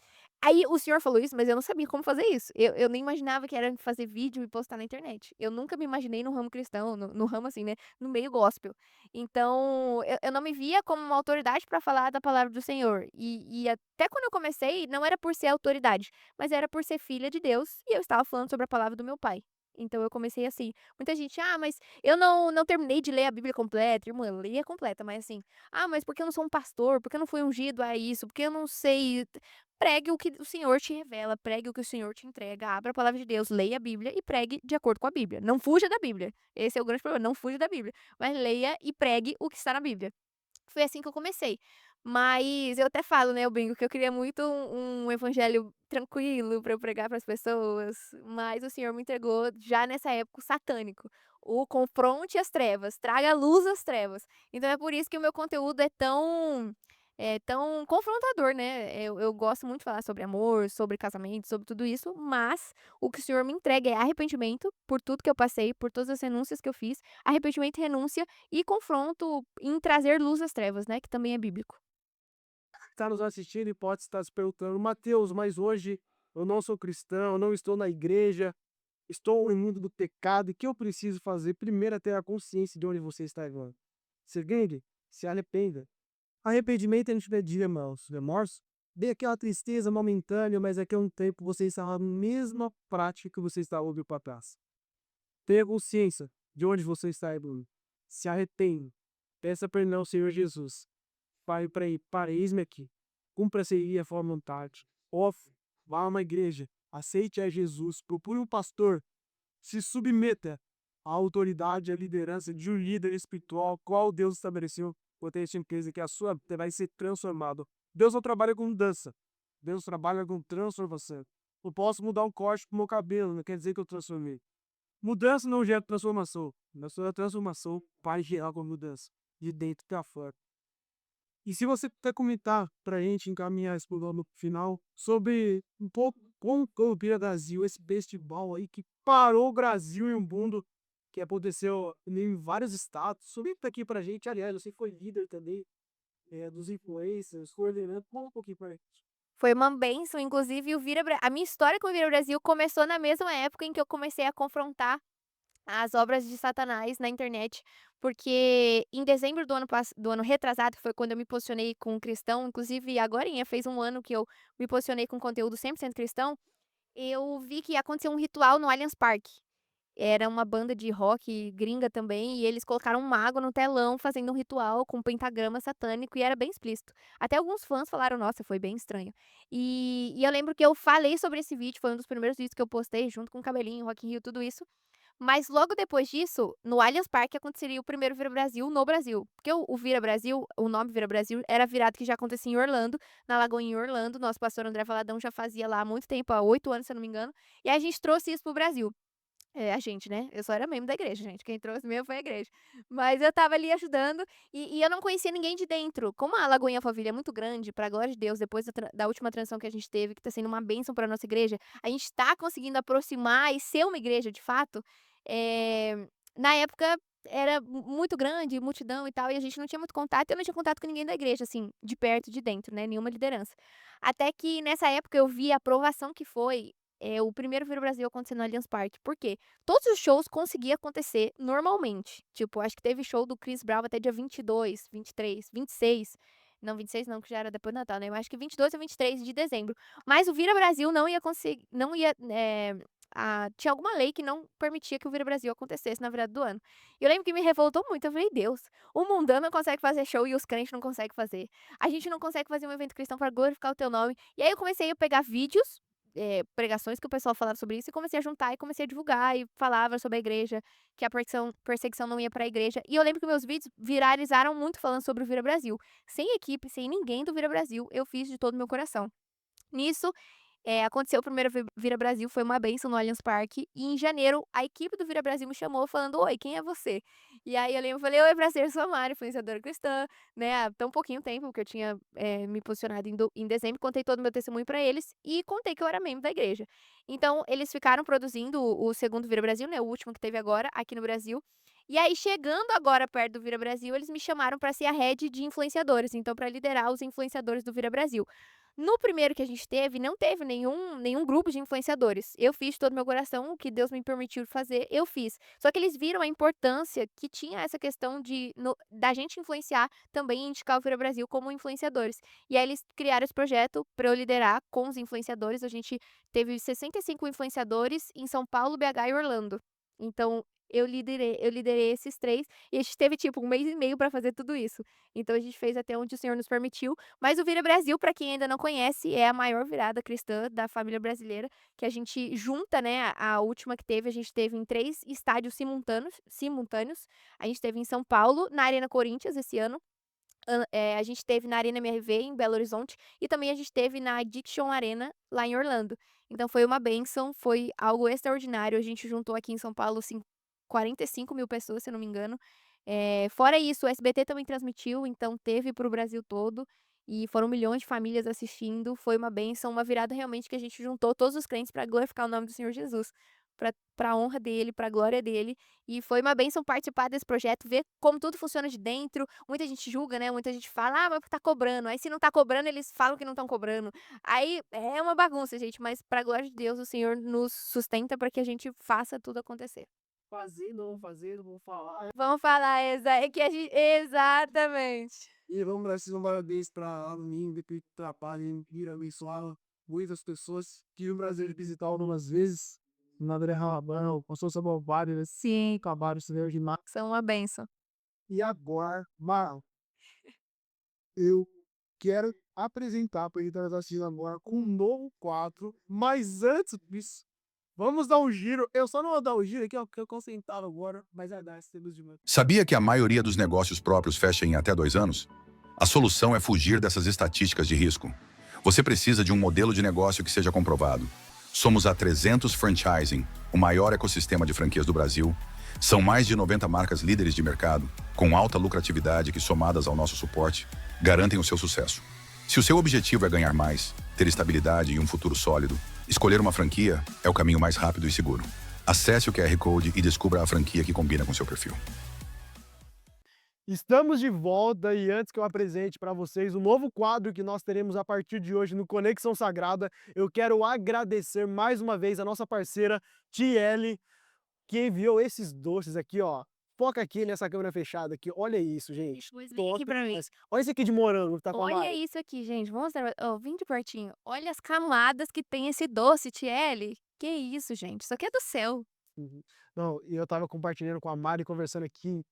Speaker 2: aí o Senhor falou isso, mas eu não sabia como fazer isso. Eu nem imaginava que era fazer vídeo e postar na internet. Eu nunca me imaginei no ramo cristão, no ramo assim, né, no meio gospel. Então, eu não me via como uma autoridade para falar da palavra do Senhor. E até quando eu comecei, não era por ser autoridade, mas era por ser filha de Deus e eu estava falando sobre a palavra do meu pai. Então eu comecei assim. Muita gente: "Ah, mas eu não terminei de ler a Bíblia completa", irmã, eu li a completa, mas assim: "Ah, mas porque eu não sou um pastor? Porque eu não fui ungido a isso? Porque eu não sei". Pregue o que o Senhor te revela, pregue o que o Senhor te entrega, abra a palavra de Deus, leia a Bíblia e pregue de acordo com a Bíblia. Não fuja da Bíblia. Esse é o grande problema, não fuja da Bíblia, mas leia e pregue o que está na Bíblia. Foi assim que eu comecei. Mas eu até falo, né, eu brinco que eu queria muito um evangelho tranquilo para eu pregar para as pessoas, mas o Senhor me entregou já nessa época o satânico, o confronte as trevas, traga luz às trevas. Então é por isso que o meu conteúdo é tão confrontador, né. Eu gosto muito de falar sobre amor, sobre casamento, sobre tudo isso, mas o que o Senhor me entrega é arrependimento por tudo que eu passei, por todas as renúncias que eu fiz, arrependimento e renúncia e confronto em trazer luz às trevas, né, que também é bíblico.
Speaker 3: Está nos assistindo e pode estar se perguntando: Mateus, mas hoje eu não sou cristão, eu não estou na igreja, estou no mundo do pecado, e o que eu preciso fazer? Primeiro é ter a consciência de onde você está agora. Segundo, se arrependa. Arrependimento não te de irmãos. Remorso dê aquela tristeza momentânea, mas daqui a um tempo você está na mesma prática que você está ouvindo para trás. Tenha consciência de onde você está indo. Se arrependa. Peça perdão ao Senhor Jesus. Pai, para eis-me aqui. Cumpra-se aí a sua vontade. Ofre, vá a uma igreja. Aceite a Jesus. Procure um pastor. Se submeta à autoridade e à liderança de um líder espiritual, qual Deus estabeleceu. Eu tenho certeza que a sua vida vai ser transformada. Deus não trabalha com mudança. Deus trabalha com transformação. Eu posso mudar um corte pro meu cabelo, não quer dizer que eu transformei. Mudança não gera transformação. Na sua transformação vai gerar uma mudança. De dentro para fora. E se você puder comentar pra gente, encaminhar esse programa pro final, sobre um pouco como foi o Vira Brasil, esse festival aí que parou o Brasil e o mundo, que aconteceu em vários estados. Comenta aqui pra gente, aliás, você foi líder também, dos influencers, coordenando, conta um pouquinho pra gente.
Speaker 2: Foi uma bênção, inclusive o Vira Bra a minha história com o Vira Brasil começou na mesma época em que eu comecei a confrontar as obras de Satanás na internet, porque em dezembro do ano retrasado, que foi quando eu me posicionei com um cristão, inclusive agorinha fez um ano que eu me posicionei com conteúdo 100% cristão, eu vi que ia acontecer um ritual no Allianz Parque. Era uma banda de rock gringa também, e eles colocaram um mago no telão fazendo um ritual com um pentagrama satânico e era bem explícito. Até alguns fãs falaram: "Nossa, foi bem estranho". E eu lembro que eu falei sobre esse vídeo, foi um dos primeiros vídeos que eu postei junto com o Cabelinho, Rock in Rio, tudo isso. Mas logo depois disso, no Allianz Parque aconteceria o primeiro Vira Brasil no Brasil, porque o Vira Brasil, o nome Vira Brasil era virado que já acontecia em Orlando, na Lagoinha em Orlando, nosso pastor André Valadão já fazia lá há muito tempo, há 8 anos se eu não me engano, e a gente trouxe isso para o Brasil. É, a gente, né, eu só era membro da igreja, gente, quem trouxe mesmo foi a igreja. Mas eu estava ali ajudando, e eu não conhecia ninguém de dentro. Como a Lagoinha Alphaville é muito grande, pra glória de Deus, depois da última transição que a gente teve, que tá sendo uma bênção pra nossa igreja, a gente tá conseguindo aproximar e ser uma igreja de fato, Na época era muito grande, multidão e tal, e a gente não tinha muito contato, eu não tinha contato com ninguém da igreja, assim, de perto, de dentro, né, nenhuma liderança. Até que nessa época eu vi a aprovação que foi, o primeiro Vira Brasil acontecendo no Allianz Parque, por quê? Todos os shows conseguiam acontecer normalmente, tipo, acho que teve show do Chris Brown até dia 22, 23, 26, não, 26 não, que já era depois do Natal, né, eu acho que 22 ou 23 de dezembro, mas o Vira Brasil não ia conseguir, não ia, tinha alguma lei que não permitia que o Vira Brasil acontecesse na virada do ano. E eu lembro que me revoltou muito, eu falei: "Deus, o mundano consegue fazer show e os crentes não conseguem fazer. A gente não consegue fazer um evento cristão para glorificar o teu nome". E aí eu comecei a pegar vídeos, pregações que o pessoal falava sobre isso e comecei a juntar e comecei a divulgar e falava sobre a igreja, que a perseguição não ia para a igreja. E eu lembro que meus vídeos viralizaram muito falando sobre o Vira Brasil. Sem equipe, sem ninguém do Vira Brasil, eu fiz de todo o meu coração. Nisso, aconteceu o primeiro Vira Brasil, foi uma bênção no Allianz Parque, e em janeiro a equipe do Vira Brasil me chamou falando: "Oi, quem é você?". E aí eu lembro, eu falei: "Oi, prazer, sou a Mari, influenciadora cristã", né, há tão pouquinho tempo, porque eu tinha, me posicionado em dezembro, contei todo o meu testemunho pra eles e contei que eu era membro da igreja. Então eles ficaram produzindo o segundo Vira Brasil, né, o último que teve agora aqui no Brasil, e aí chegando agora perto do Vira Brasil, eles me chamaram pra ser a head de influenciadores, então pra liderar os influenciadores do Vira Brasil. No primeiro que a gente teve, não teve nenhum grupo de influenciadores. Eu fiz de todo o meu coração, o que Deus me permitiu fazer, eu fiz. Só que eles viram a importância que tinha essa questão da gente influenciar também e indicar o Vira Brasil como influenciadores. E aí eles criaram esse projeto para eu liderar com os influenciadores. A gente teve 65 influenciadores em São Paulo, BH e Orlando. Então eu liderei esses 3 e a gente teve, tipo, 1 mês e meio para fazer tudo isso. Então a gente fez até onde o Senhor nos permitiu, mas o Vira Brasil, para quem ainda não conhece, é a maior virada cristã da família brasileira, que a gente junta, né, a última que teve, a gente teve em 3 estádios simultâneos. A gente teve em São Paulo, na Arena Corinthians esse ano, a gente teve na Arena MRV em Belo Horizonte e também a gente teve na Addiction Arena lá em Orlando. Então foi uma bênção, foi algo extraordinário, a gente juntou aqui em São Paulo, assim, 45.000 pessoas, se eu não me engano. Fora isso, o SBT também transmitiu, então teve para o Brasil todo, e foram milhões de famílias assistindo, foi uma bênção, uma virada realmente que a gente juntou todos os crentes para glorificar o nome do Senhor Jesus, para a honra dele, para a glória dele, e foi uma bênção participar desse projeto, ver como tudo funciona de dentro. Muita gente julga, né, muita gente fala: "Ah, mas tá cobrando", aí se não tá cobrando, eles falam que não estão cobrando. Aí é uma bagunça, gente, mas para a glória de Deus, o Senhor nos sustenta para que a gente faça tudo acontecer.
Speaker 3: Fazer, não vou falar.
Speaker 2: Vamos falar, é que a gente exatamente.
Speaker 3: E vamos dar esses parabéns para a Aline, que trabalha em ir abençoar muitas pessoas. Tive o prazer de visitar algumas vezes. Na André Rabão, passou sobre vários, sim, com vários senhores de mar.
Speaker 2: São uma bênção.
Speaker 3: E agora, Mar, eu quero apresentar para quem está assistindo agora um novo quadro. Mas antes disso, vamos dar um giro. Eu só não vou dar um giro aqui, ó, porque eu concentrado agora, mas é dar esse tempo de manhã.
Speaker 4: Sabia que a maioria dos negócios próprios fecha em até 2 anos? A solução é fugir dessas estatísticas de risco. Você precisa de um modelo de negócio que seja comprovado. Somos a 300 Franchising, o maior ecossistema de franquias do Brasil. São mais de 90 marcas líderes de mercado, com alta lucratividade que, somadas ao nosso suporte, garantem o seu sucesso. Se o seu objetivo é ganhar mais, ter estabilidade e um futuro sólido, escolher uma franquia é o caminho mais rápido e seguro. Acesse o QR Code e descubra a franquia que combina com seu perfil.
Speaker 1: Estamos de volta e antes que eu apresente para vocês o novo quadro que nós teremos a partir de hoje no Conexão Sagrada, eu quero agradecer mais uma vez a nossa parceira Tiele, que enviou esses doces aqui, ó. Foca aqui nessa câmera fechada aqui, olha isso, gente.
Speaker 2: Pois vem aqui pra mim.
Speaker 1: Olha esse aqui de morango que tá com a
Speaker 2: Olha
Speaker 1: Mari.
Speaker 2: isso aqui, gente, vou mostrar, ó, vem de pertinho. Olha as camadas que tem esse doce, Tiele. Que isso, gente, isso aqui é do céu.
Speaker 1: Uhum. Não, e eu tava compartilhando com a Mari, conversando aqui,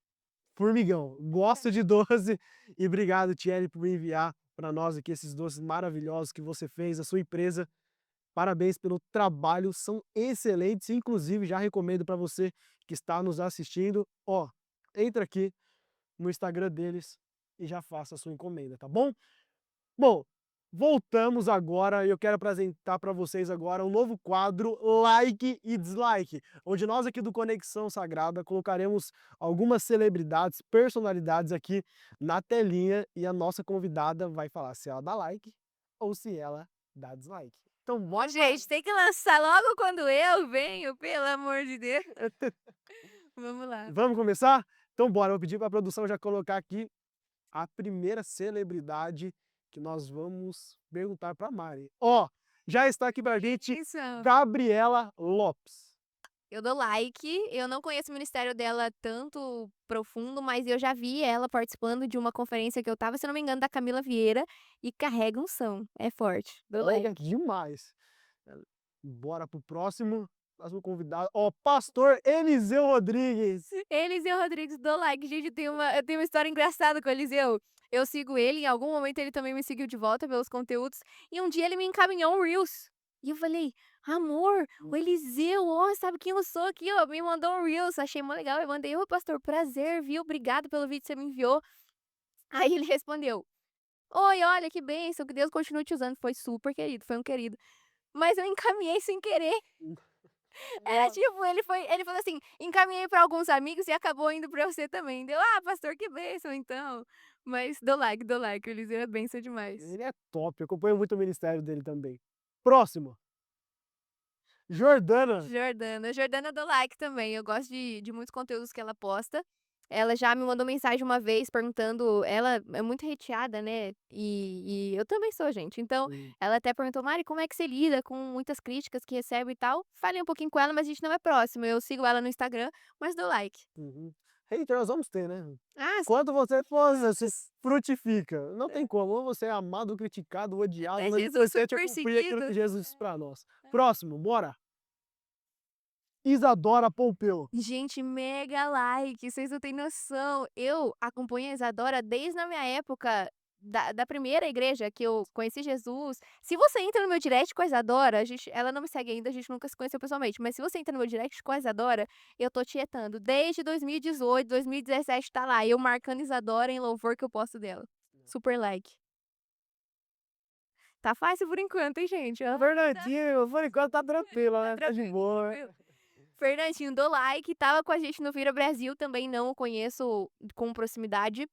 Speaker 1: formigão, gosto de doce e obrigado, Thierry, por enviar para nós aqui esses doces maravilhosos que você fez, a sua empresa. Parabéns pelo trabalho, são excelentes, inclusive já recomendo para você que está nos assistindo, ó, entra aqui no Instagram deles e já faça a sua encomenda, tá bom? Bom, voltamos agora e eu quero apresentar para vocês agora um novo quadro Like e Dislike, onde nós aqui do Conexão Sagrada colocaremos algumas celebridades, personalidades aqui na telinha e a nossa convidada vai falar se ela dá like ou se ela dá dislike. Então bora.
Speaker 2: Gente, tem que lançar logo quando eu venho, pelo amor de Deus. Vamos lá.
Speaker 1: Vamos começar? Então bora, eu vou pedir para a produção já colocar aqui a primeira celebridade que nós vamos perguntar para Mari. Ó, já está aqui pra gente
Speaker 2: Isso.
Speaker 1: Gabriela Lopes.
Speaker 2: Eu dou like, eu não conheço o ministério dela tanto profundo, mas eu já vi ela participando de uma conferência que eu tava, se não me engano, da Camila Vieira, e carrega unção, é forte. Dou like.
Speaker 1: Olha, demais. Bora pro próximo convidado. Ó, Pastor Eliseu Rodrigues.
Speaker 2: Eliseu Rodrigues, dou like. Gente, eu tenho uma história engraçada com o Eliseu. Eu sigo ele, em algum momento ele também me seguiu de volta pelos conteúdos, e um dia ele me encaminhou um Reels. E eu falei, amor, o Eliseu, ó, sabe quem eu sou aqui, ó, me mandou um Reels, achei mó legal, eu mandei, ô pastor, prazer, viu, obrigado pelo vídeo que você me enviou. Aí ele respondeu, oi, olha, que bênção, que Deus continue te usando, foi super querido, foi um querido. Mas eu encaminhei sem querer. Era tipo, ele falou assim, encaminhei pra alguns amigos e acabou indo pra você também. Deu, pastor, que bênção, então. Mas dou like, o Eliseu é bênção demais.
Speaker 1: Ele é top, eu acompanho muito o ministério dele também. Próximo. Jordana.
Speaker 2: Jordana dou like também, eu gosto de muitos conteúdos que ela posta. Ela já me mandou mensagem uma vez perguntando, ela é muito hateada, né, e eu também sou, gente. Então, ela até perguntou, Mari, como é que você lida com muitas críticas que recebe e tal? Falei um pouquinho com ela, mas a gente não é próximo. Eu sigo ela no Instagram, mas dou like.
Speaker 1: Uhum. Hater nós vamos ter, né?
Speaker 2: Ah,
Speaker 1: Quando você se frutifica, não tem como. Ou você é amado, ou criticado, ou odiado,
Speaker 2: É
Speaker 1: mas
Speaker 2: Jesus
Speaker 1: você tem que cumprir aquilo
Speaker 2: perseguido.
Speaker 1: que Jesus disse pra nós. Próximo, bora. Isadora Pompeu.
Speaker 2: Gente, mega like, vocês não têm noção. Eu acompanho a Isadora desde a minha época da primeira igreja que eu conheci Jesus. Se você entra no meu direct com a Isadora, ela não me segue ainda, a gente nunca se conheceu pessoalmente, mas se você entra no meu direct com a Isadora, eu tô tietando. Desde 2018, 2017 tá lá, eu marcando Isadora em louvor que eu posto dela. Super like. Tá fácil por enquanto, hein, gente?
Speaker 1: Fernandinho, por enquanto tá tranquilo, né? Tá de
Speaker 2: tranquilo,
Speaker 1: boa.
Speaker 2: tranquilo. Fernandinho do like, tava com a gente no Vira Brasil, também não o conheço com proximidade,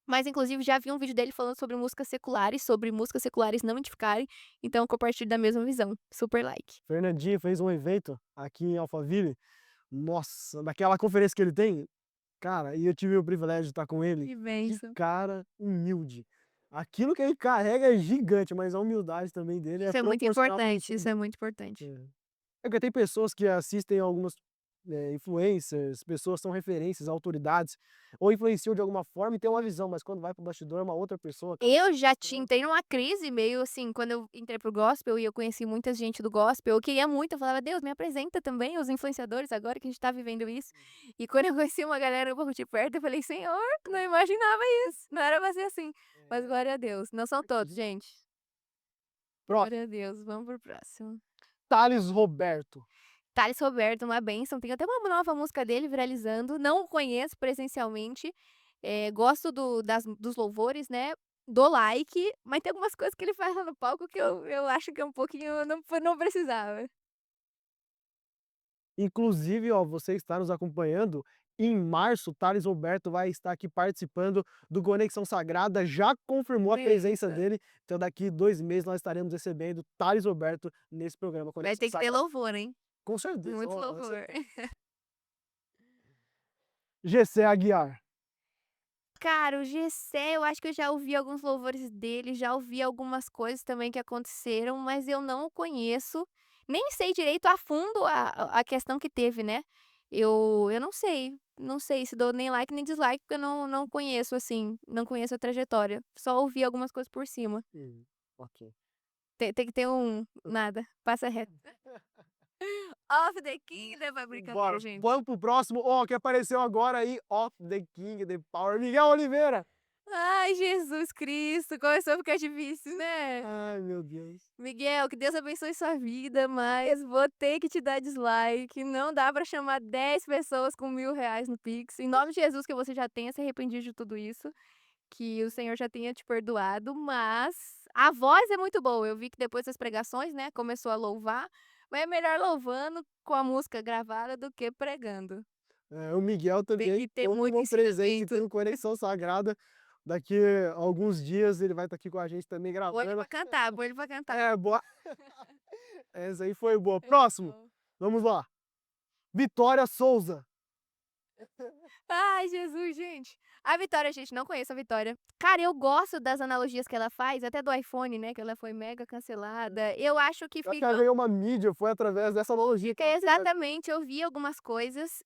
Speaker 2: mas inclusive já vi um vídeo dele falando sobre músicas seculares não edificarem, então compartilho da mesma visão. Super like.
Speaker 1: Fernandinho fez um evento aqui em Alphaville. Nossa, daquela conferência que ele tem, cara, e eu tive o privilégio de estar com ele.
Speaker 2: Que
Speaker 1: Que
Speaker 2: bênção.
Speaker 1: cara humilde. Aquilo que ele carrega é gigante, mas a humildade também dele
Speaker 2: Isso é muito
Speaker 1: proporcional.
Speaker 2: importante, isso é muito importante.
Speaker 1: É porque tem pessoas que assistem algumas influencers, pessoas que são referências, autoridades, ou influenciam de alguma forma e tem uma visão, mas quando vai pro bastidor é uma outra pessoa.
Speaker 2: Eu já entrei numa crise meio assim, quando eu entrei pro gospel e eu conheci muita gente do gospel, eu queria muito, eu falava, Deus, me apresenta também os influenciadores agora que a gente tá vivendo isso. E quando eu conheci uma galera um pouco de perto, eu falei, Senhor, não imaginava isso, não era pra ser assim. Mas glória a Deus, não são todos, gente.
Speaker 1: Próximo.
Speaker 2: Glória a Deus, vamos pro próximo.
Speaker 1: Thales Roberto.
Speaker 2: Thales Roberto, uma bênção, tem até uma nova música dele viralizando, não o conheço presencialmente, gosto dos louvores, né, dou like, mas tem algumas coisas que ele faz lá no palco que eu acho que é um pouquinho, não precisava.
Speaker 1: Inclusive, ó, você está nos acompanhando. Em março, Thales Roberto vai estar aqui participando do Conexão Sagrada, já confirmou a presença
Speaker 2: Beleza.
Speaker 1: dele. Então, daqui 2 meses, nós estaremos recebendo Thales Roberto nesse programa
Speaker 2: Vai
Speaker 1: Conexão
Speaker 2: ter que ter
Speaker 1: Sagrada.
Speaker 2: louvor, hein?
Speaker 1: Com certeza.
Speaker 2: Muito
Speaker 1: ó,
Speaker 2: louvor.
Speaker 1: Gessé Aguiar.
Speaker 2: Cara, o Gessé, eu acho que eu já ouvi alguns louvores dele, já ouvi algumas coisas também que aconteceram, mas eu não o conheço. Nem sei direito a fundo a questão que teve, né? Eu não sei se dou nem like nem dislike, porque eu não conheço, assim, não conheço a trajetória. Só ouvi algumas coisas por cima.
Speaker 1: Ok.
Speaker 2: Tem que ter nada, passa reto. Off the King, né? Vai
Speaker 1: Bora,
Speaker 2: brincadeira, gente.
Speaker 1: vamos pro próximo. Ó, que apareceu agora aí, Off the King, The Power, Miguel Oliveira.
Speaker 2: Ai, Jesus Cristo, começou a ficar difícil, né?
Speaker 1: Ai, meu Deus.
Speaker 2: Miguel, que Deus abençoe sua vida, mas vou ter que te dar dislike. Não dá pra chamar 10 pessoas com R$1.000 no Pix. Em nome de Jesus, que você já tenha se arrependido de tudo isso, que o Senhor já tenha te perdoado, mas a voz é muito boa. Eu vi que depois das pregações, né, começou a louvar, mas é melhor louvando com a música gravada do que pregando.
Speaker 1: O Miguel
Speaker 2: Tem
Speaker 1: também
Speaker 2: que ter
Speaker 1: como
Speaker 2: muito
Speaker 1: um presente
Speaker 2: ensinamento.
Speaker 1: tem Conexão Sagrada. Daqui a alguns dias ele vai estar aqui com a gente também
Speaker 2: Põe ele
Speaker 1: gravando.
Speaker 2: pra cantar, põe ele pra cantar.
Speaker 1: É, boa. Essa aí foi boa. Próximo, vamos lá. Vitória Souza.
Speaker 2: Ai, Jesus, gente. A Vitória, gente, não conheço a Vitória. Cara, eu gosto das analogias que ela faz, até do iPhone, né, que ela foi mega cancelada. Eu acho que
Speaker 1: Eu acho que
Speaker 2: fica
Speaker 1: ela ganhou uma mídia, foi através dessa analogia que ela fez.
Speaker 2: exatamente, eu vi algumas coisas,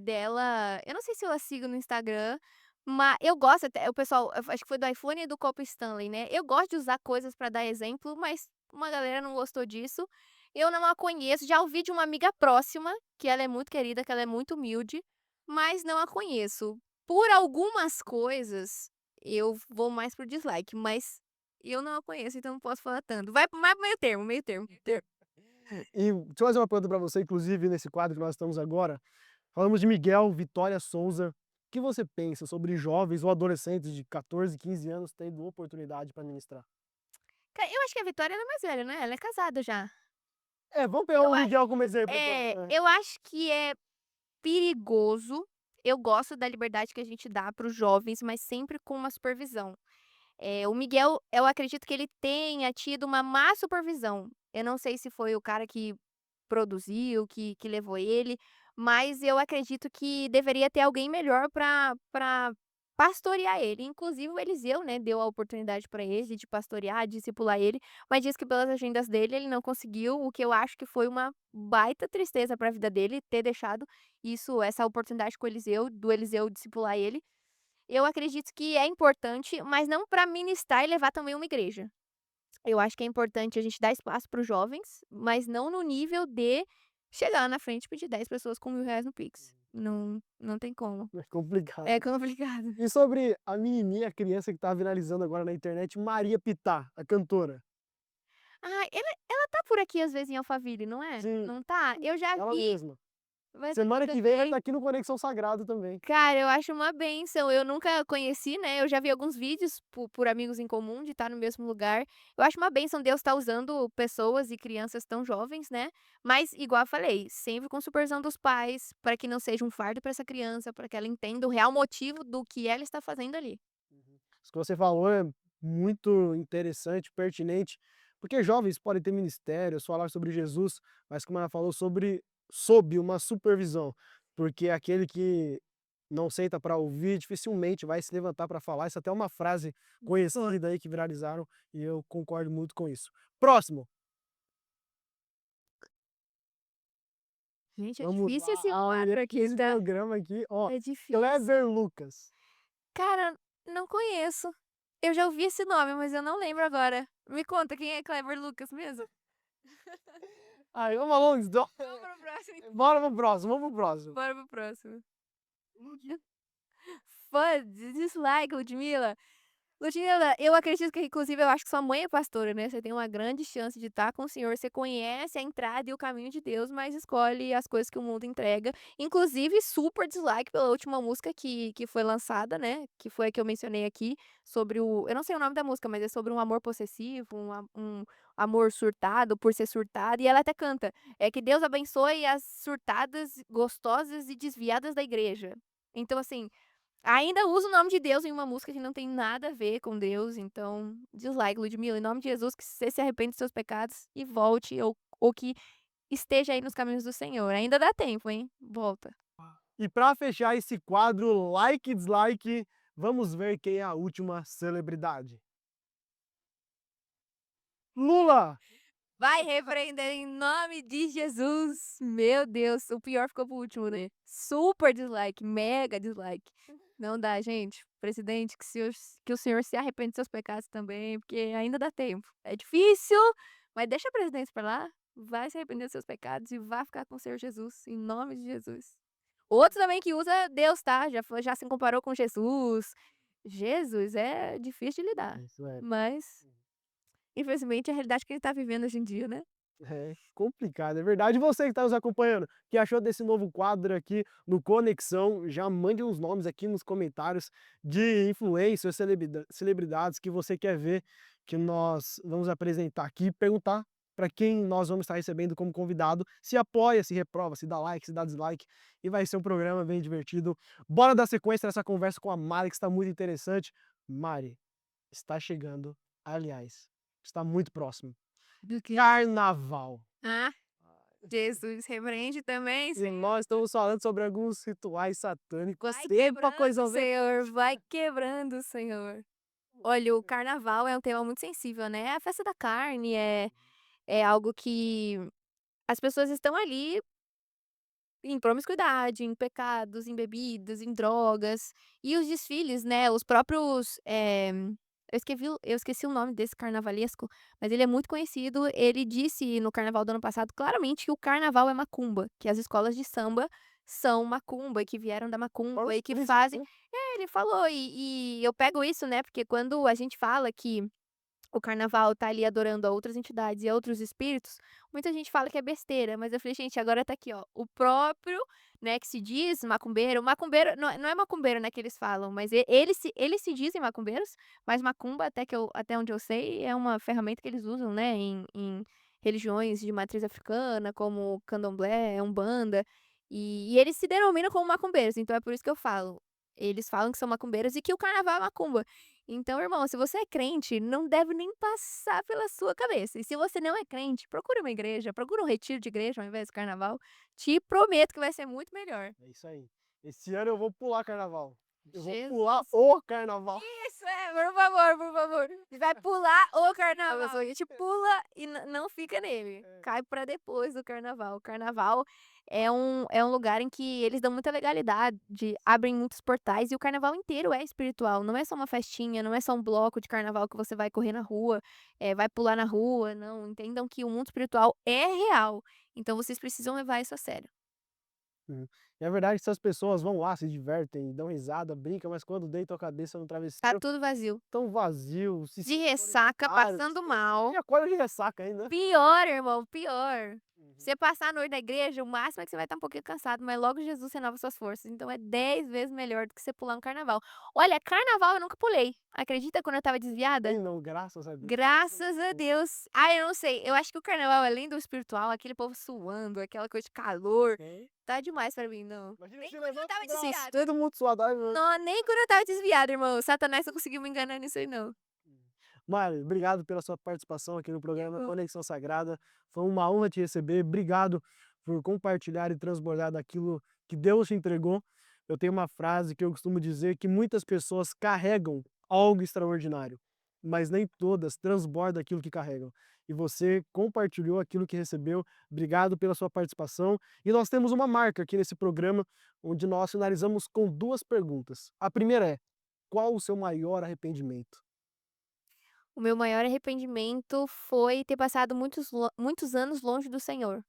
Speaker 2: dela, eu não sei se eu a sigo no Instagram, mas eu gosto até o pessoal, eu acho que foi do iPhone e do copo Stanley, né. Eu gosto de usar coisas pra dar exemplo, mas uma galera não gostou disso. Eu não a conheço, já ouvi de uma amiga próxima, que ela é muito querida, que ela é muito humilde, mas não a conheço. Por algumas coisas, eu vou mais pro dislike, mas eu não a conheço, então não posso falar tanto. Vai mais pro meio termo, meio termo.
Speaker 1: E deixa eu fazer uma pergunta para você, inclusive nesse quadro que nós estamos agora. Falamos de Miguel Vitória Souza. O que você pensa sobre jovens ou adolescentes de 14, 15 anos tendo oportunidade para ministrar?
Speaker 2: Eu acho que a Vitória ela é mais velha, né, ela é casada já.
Speaker 1: Vamos pegar
Speaker 2: Eu
Speaker 1: o
Speaker 2: a
Speaker 1: Miguel como exemplo, então.
Speaker 2: eu acho que é perigoso. Eu gosto da liberdade que a gente dá para os jovens, mas sempre com uma supervisão. O Miguel, eu acredito que ele tenha tido uma má supervisão. Eu não sei se foi o cara que produziu, que levou ele, mas eu acredito que deveria ter alguém melhor para pastorear ele. Inclusive o Eliseu, né, deu a oportunidade para ele de pastorear, discipular ele, mas diz que pelas agendas dele ele não conseguiu, o que eu acho que foi uma baita tristeza para a vida dele ter deixado essa oportunidade com o Eliseu, do Eliseu discipular ele. Eu acredito que é importante, mas não para ministrar e levar também uma igreja. Eu acho que é importante a gente dar espaço para os jovens, mas não no nível de chegar na frente e pedir 10 pessoas com R$ 1.000 no Pix. Não, não tem como.
Speaker 1: É complicado.
Speaker 2: É complicado.
Speaker 1: E sobre a menininha, a criança que tá viralizando agora na internet, Maria Pitá, a cantora.
Speaker 2: Ah, ela tá por aqui às vezes em Alphaville, não é?
Speaker 1: Sim,
Speaker 2: Não tá? Eu já
Speaker 1: ela
Speaker 2: vi.
Speaker 1: mesma.
Speaker 2: Vai tá aqui
Speaker 1: Semana que vem vai
Speaker 2: também.
Speaker 1: estar aqui no Conexão Sagrado também.
Speaker 2: Cara, eu acho uma bênção. Eu nunca conheci, né, eu já vi alguns vídeos por amigos em comum de estar no mesmo lugar. Eu acho uma bênção Deus estar usando pessoas e crianças tão jovens, né, mas igual eu falei, sempre com supervisão dos pais, para que não seja um fardo para essa criança, para que ela entenda o real motivo do que ela está fazendo ali.
Speaker 1: Isso que você falou é muito interessante, pertinente, porque jovens podem ter ministérios, falar sobre Jesus, mas como ela falou, sob uma supervisão, porque aquele que não senta para ouvir dificilmente vai se levantar para falar. Isso até é uma frase conhecida aí que viralizaram e eu concordo muito com isso. Próximo,
Speaker 2: Gente, é
Speaker 1: vamos
Speaker 2: difícil
Speaker 1: lá,
Speaker 2: esse quadro aqui,
Speaker 1: esse
Speaker 2: tá?
Speaker 1: programa aqui, ó,
Speaker 2: É difícil.
Speaker 1: Clever Lucas.
Speaker 2: Cara, não conheço. Eu já ouvi esse nome, mas eu não lembro agora. Me conta, quem é Kleber Lucas mesmo?
Speaker 1: Aí, vamos along, então.
Speaker 2: Vamos pro próximo, então.
Speaker 1: Bora pro próximo, vamos pro próximo.
Speaker 2: Bora pro próximo. Fã, dislike, Ludmilla. Ludmilla, eu acredito que, inclusive, eu acho que sua mãe é pastora, né? Você tem uma grande chance de estar com o Senhor. Você conhece a entrada e o caminho de Deus, mas escolhe as coisas que o mundo entrega. Inclusive, super dislike pela última música que foi lançada, né? Que foi a que eu mencionei aqui, sobre o. Eu não sei o nome da música, mas é sobre um amor possessivo, um amor surtado, por ser surtado. E ela até canta: é que Deus abençoe as surtadas, gostosas e desviadas da igreja. Então, assim. Ainda usa o nome de Deus em uma música que não tem nada a ver com Deus, então dislike, Ludmilla. Em nome de Jesus, que você se arrepende dos seus pecados e volte, ou que esteja aí nos caminhos do Senhor. Ainda dá tempo, hein? Volta.
Speaker 1: E para fechar esse quadro like e dislike, vamos ver quem é a última celebridade. Lula!
Speaker 2: Vai repreender em nome de Jesus. Meu Deus, o pior ficou pro último, né? Super dislike, mega dislike. Não dá, gente. Presidente, que o senhor se arrependa dos seus pecados também, porque ainda dá tempo. É difícil, mas deixa a presidência pra lá. Vai se arrepender dos seus pecados e vai ficar com o Senhor Jesus, em nome de Jesus. Outro também que usa Deus, tá? Já se comparou com Jesus. Jesus é difícil de lidar,
Speaker 1: Isso é,
Speaker 2: mas infelizmente é a realidade que a gente tá vivendo hoje em dia, né?
Speaker 1: é complicado, é verdade. E você que está nos acompanhando, o que achou desse novo quadro aqui no Conexão? Já mande uns nomes aqui nos comentários de influencers, celebridades que você quer ver, que nós vamos apresentar aqui, perguntar para quem nós vamos estar recebendo como convidado, se apoia, se reprova, se dá like, se dá dislike, e vai ser um programa bem divertido. Bora dar sequência nessa conversa com a Mari, que está muito interessante. Mari, está chegando, aliás, está muito próximo. Carnaval.
Speaker 2: Ah, Jesus repreende também,
Speaker 3: E
Speaker 2: Senhor.
Speaker 3: nós estamos falando sobre alguns rituais satânicos.
Speaker 2: Vai
Speaker 3: Epa,
Speaker 2: quebrando,
Speaker 3: coisa vem.
Speaker 2: Senhor, vai quebrando, Senhor. Olha, o carnaval é um tema muito sensível, né? A festa da carne é algo que as pessoas estão ali em promiscuidade, em pecados, em bebidas, em drogas. E os desfiles, né, os próprios, eu esqueci o nome desse carnavalesco, mas ele é muito conhecido. Ele disse no carnaval do ano passado claramente que o carnaval é macumba, que as escolas de samba são macumba e que vieram da macumba e que fazem ele falou e eu pego isso, né, porque quando a gente fala que o carnaval tá ali adorando a outras entidades e a outros espíritos, muita gente fala que é besteira, mas eu falei: "Gente, agora tá aqui, ó, o próprio, né, que se diz macumbeiro não é macumbeiro, né, que eles falam, mas eles se dizem macumbeiros, mas macumba, até onde eu sei, é uma ferramenta que eles usam, né, em religiões de matriz africana, como candomblé, umbanda, e eles se denominam como macumbeiros, então é por isso que eu falo, eles falam que são macumbeiros e que o carnaval é macumba. Então, irmão, se você é crente, não deve nem passar pela sua cabeça. E se você não é crente, procura uma igreja, procura um retiro de igreja ao invés do carnaval. Te prometo que vai ser muito melhor.
Speaker 1: É isso aí. Esse ano eu vou pular carnaval. Eu vou
Speaker 2: Jesus.
Speaker 1: pular o carnaval.
Speaker 2: Isso, por favor, por favor. Vai pular o carnaval. A gente pula e não fica nele. Cai pra depois do carnaval. O carnaval é um lugar em que eles dão muita legalidade, abrem muitos portais e o carnaval inteiro é espiritual. Não é só uma festinha, não é só um bloco de carnaval que você vai correr na rua, vai pular na rua. Não, entendam que o mundo espiritual é real. Então vocês precisam levar isso a sério.
Speaker 1: Uhum. E é verdade que essas pessoas vão lá, se divertem, dão risada, brincam, mas quando deitam a cabeça no
Speaker 2: Tá
Speaker 1: travesseiro,
Speaker 2: tudo vazio.
Speaker 1: tão vazio, se
Speaker 2: De
Speaker 1: sentem
Speaker 2: ressaca,
Speaker 1: solitários.
Speaker 2: passando mal.
Speaker 1: E acorda de ressaca ainda.
Speaker 2: Pior, irmão, pior.
Speaker 1: Uhum.
Speaker 2: Você passar a noite na igreja, o máximo é que você vai estar um pouquinho cansado, mas logo Jesus renova suas forças. Então é 10 vezes melhor do que você pular um carnaval. Olha, carnaval eu nunca pulei. Acredita quando eu estava desviada?
Speaker 1: Tem não, graças a Deus.
Speaker 2: Graças a Deus. Ai, eu não sei. Eu acho que o carnaval, além do espiritual, aquele povo suando, aquela coisa de calor,
Speaker 1: Tem.
Speaker 2: tá demais pra mim, não.
Speaker 1: Imagina
Speaker 2: Nem
Speaker 1: se
Speaker 2: quando eu
Speaker 1: levanta
Speaker 2: tava
Speaker 1: o braço,
Speaker 2: desviada.
Speaker 1: todo mundo suado. Ai, meu-
Speaker 2: Não, nem quando eu tava desviada, irmão. Satanás não conseguiu me enganar nisso aí, não.
Speaker 1: Mário, obrigado pela sua participação aqui no programa Conexão Sagrada. Foi uma honra te receber. Obrigado por compartilhar e transbordar daquilo que Deus te entregou. Eu tenho uma frase que eu costumo dizer que muitas pessoas carregam algo extraordinário, mas nem todas transbordam aquilo que carregam. E você compartilhou aquilo que recebeu. Obrigado pela sua participação. E nós temos uma marca aqui nesse programa, onde nós finalizamos com duas perguntas. A primeira é: qual o seu maior arrependimento?
Speaker 2: O meu maior arrependimento foi ter passado muitos anos longe do Senhor.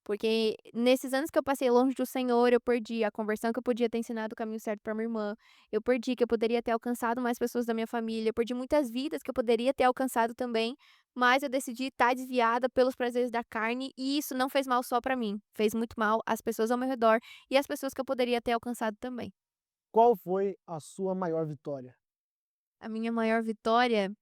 Speaker 2: Porque nesses anos que eu passei longe do Senhor, eu perdi a conversão que eu podia ter ensinado o caminho certo para minha irmã. Eu perdi que eu poderia ter alcançado mais pessoas da minha família. Eu perdi muitas vidas que eu poderia ter alcançado também. Mas eu decidi estar desviada pelos prazeres da carne. E isso não fez mal só para mim. Fez muito mal às pessoas ao meu redor e às pessoas que eu poderia ter alcançado também.
Speaker 1: Qual foi a sua maior vitória?
Speaker 2: A minha maior vitória.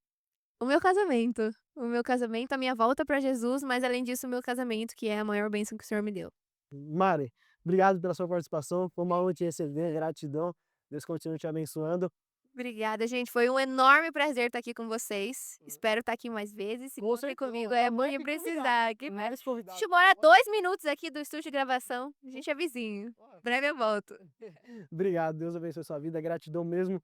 Speaker 2: O meu casamento. O meu casamento, a minha volta pra Jesus, mas além disso, o meu casamento, que é a maior bênção que o Senhor me deu.
Speaker 1: Mari, obrigado pela sua participação. Foi uma honra te receber. Gratidão. Deus continue te abençoando.
Speaker 2: Obrigada, gente. Foi um enorme prazer estar aqui com vocês. Espero estar aqui mais vezes. Se
Speaker 1: Com
Speaker 2: contem
Speaker 1: certeza.
Speaker 2: comigo,
Speaker 1: Ó,
Speaker 2: é
Speaker 1: tá mais
Speaker 2: muito
Speaker 1: que
Speaker 2: precisar. Que
Speaker 1: Mais
Speaker 2: a
Speaker 1: convidado.
Speaker 2: gente mora a 2 minutos aqui do estúdio de gravação. A gente é vizinho. Breve eu volto.
Speaker 1: Obrigado. Deus abençoe sua vida. Gratidão mesmo.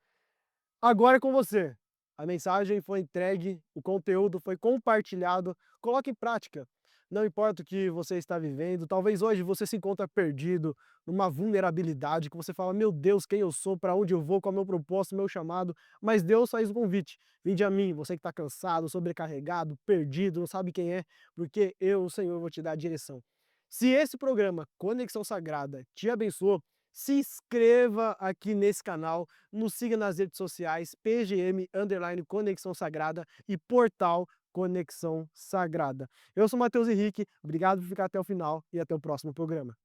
Speaker 1: Agora é com você. A mensagem foi entregue, o conteúdo foi compartilhado. Coloque em prática. Não importa o que você está vivendo, talvez hoje você se encontra perdido, numa vulnerabilidade, que você fala, meu Deus, quem eu sou, para onde eu vou, qual é o meu propósito, meu chamado. Mas Deus faz um convite. Vinde a mim, você que está cansado, sobrecarregado, perdido, não sabe quem é, porque eu, o Senhor, vou te dar a direção. Se esse programa, Conexão Sagrada, te abençoou, se inscreva aqui nesse canal, nos siga nas redes sociais, PGM_Conexão Sagrada e Portal Conexão Sagrada. Eu sou Matheus Henrique, obrigado por ficar até o final e até o próximo programa.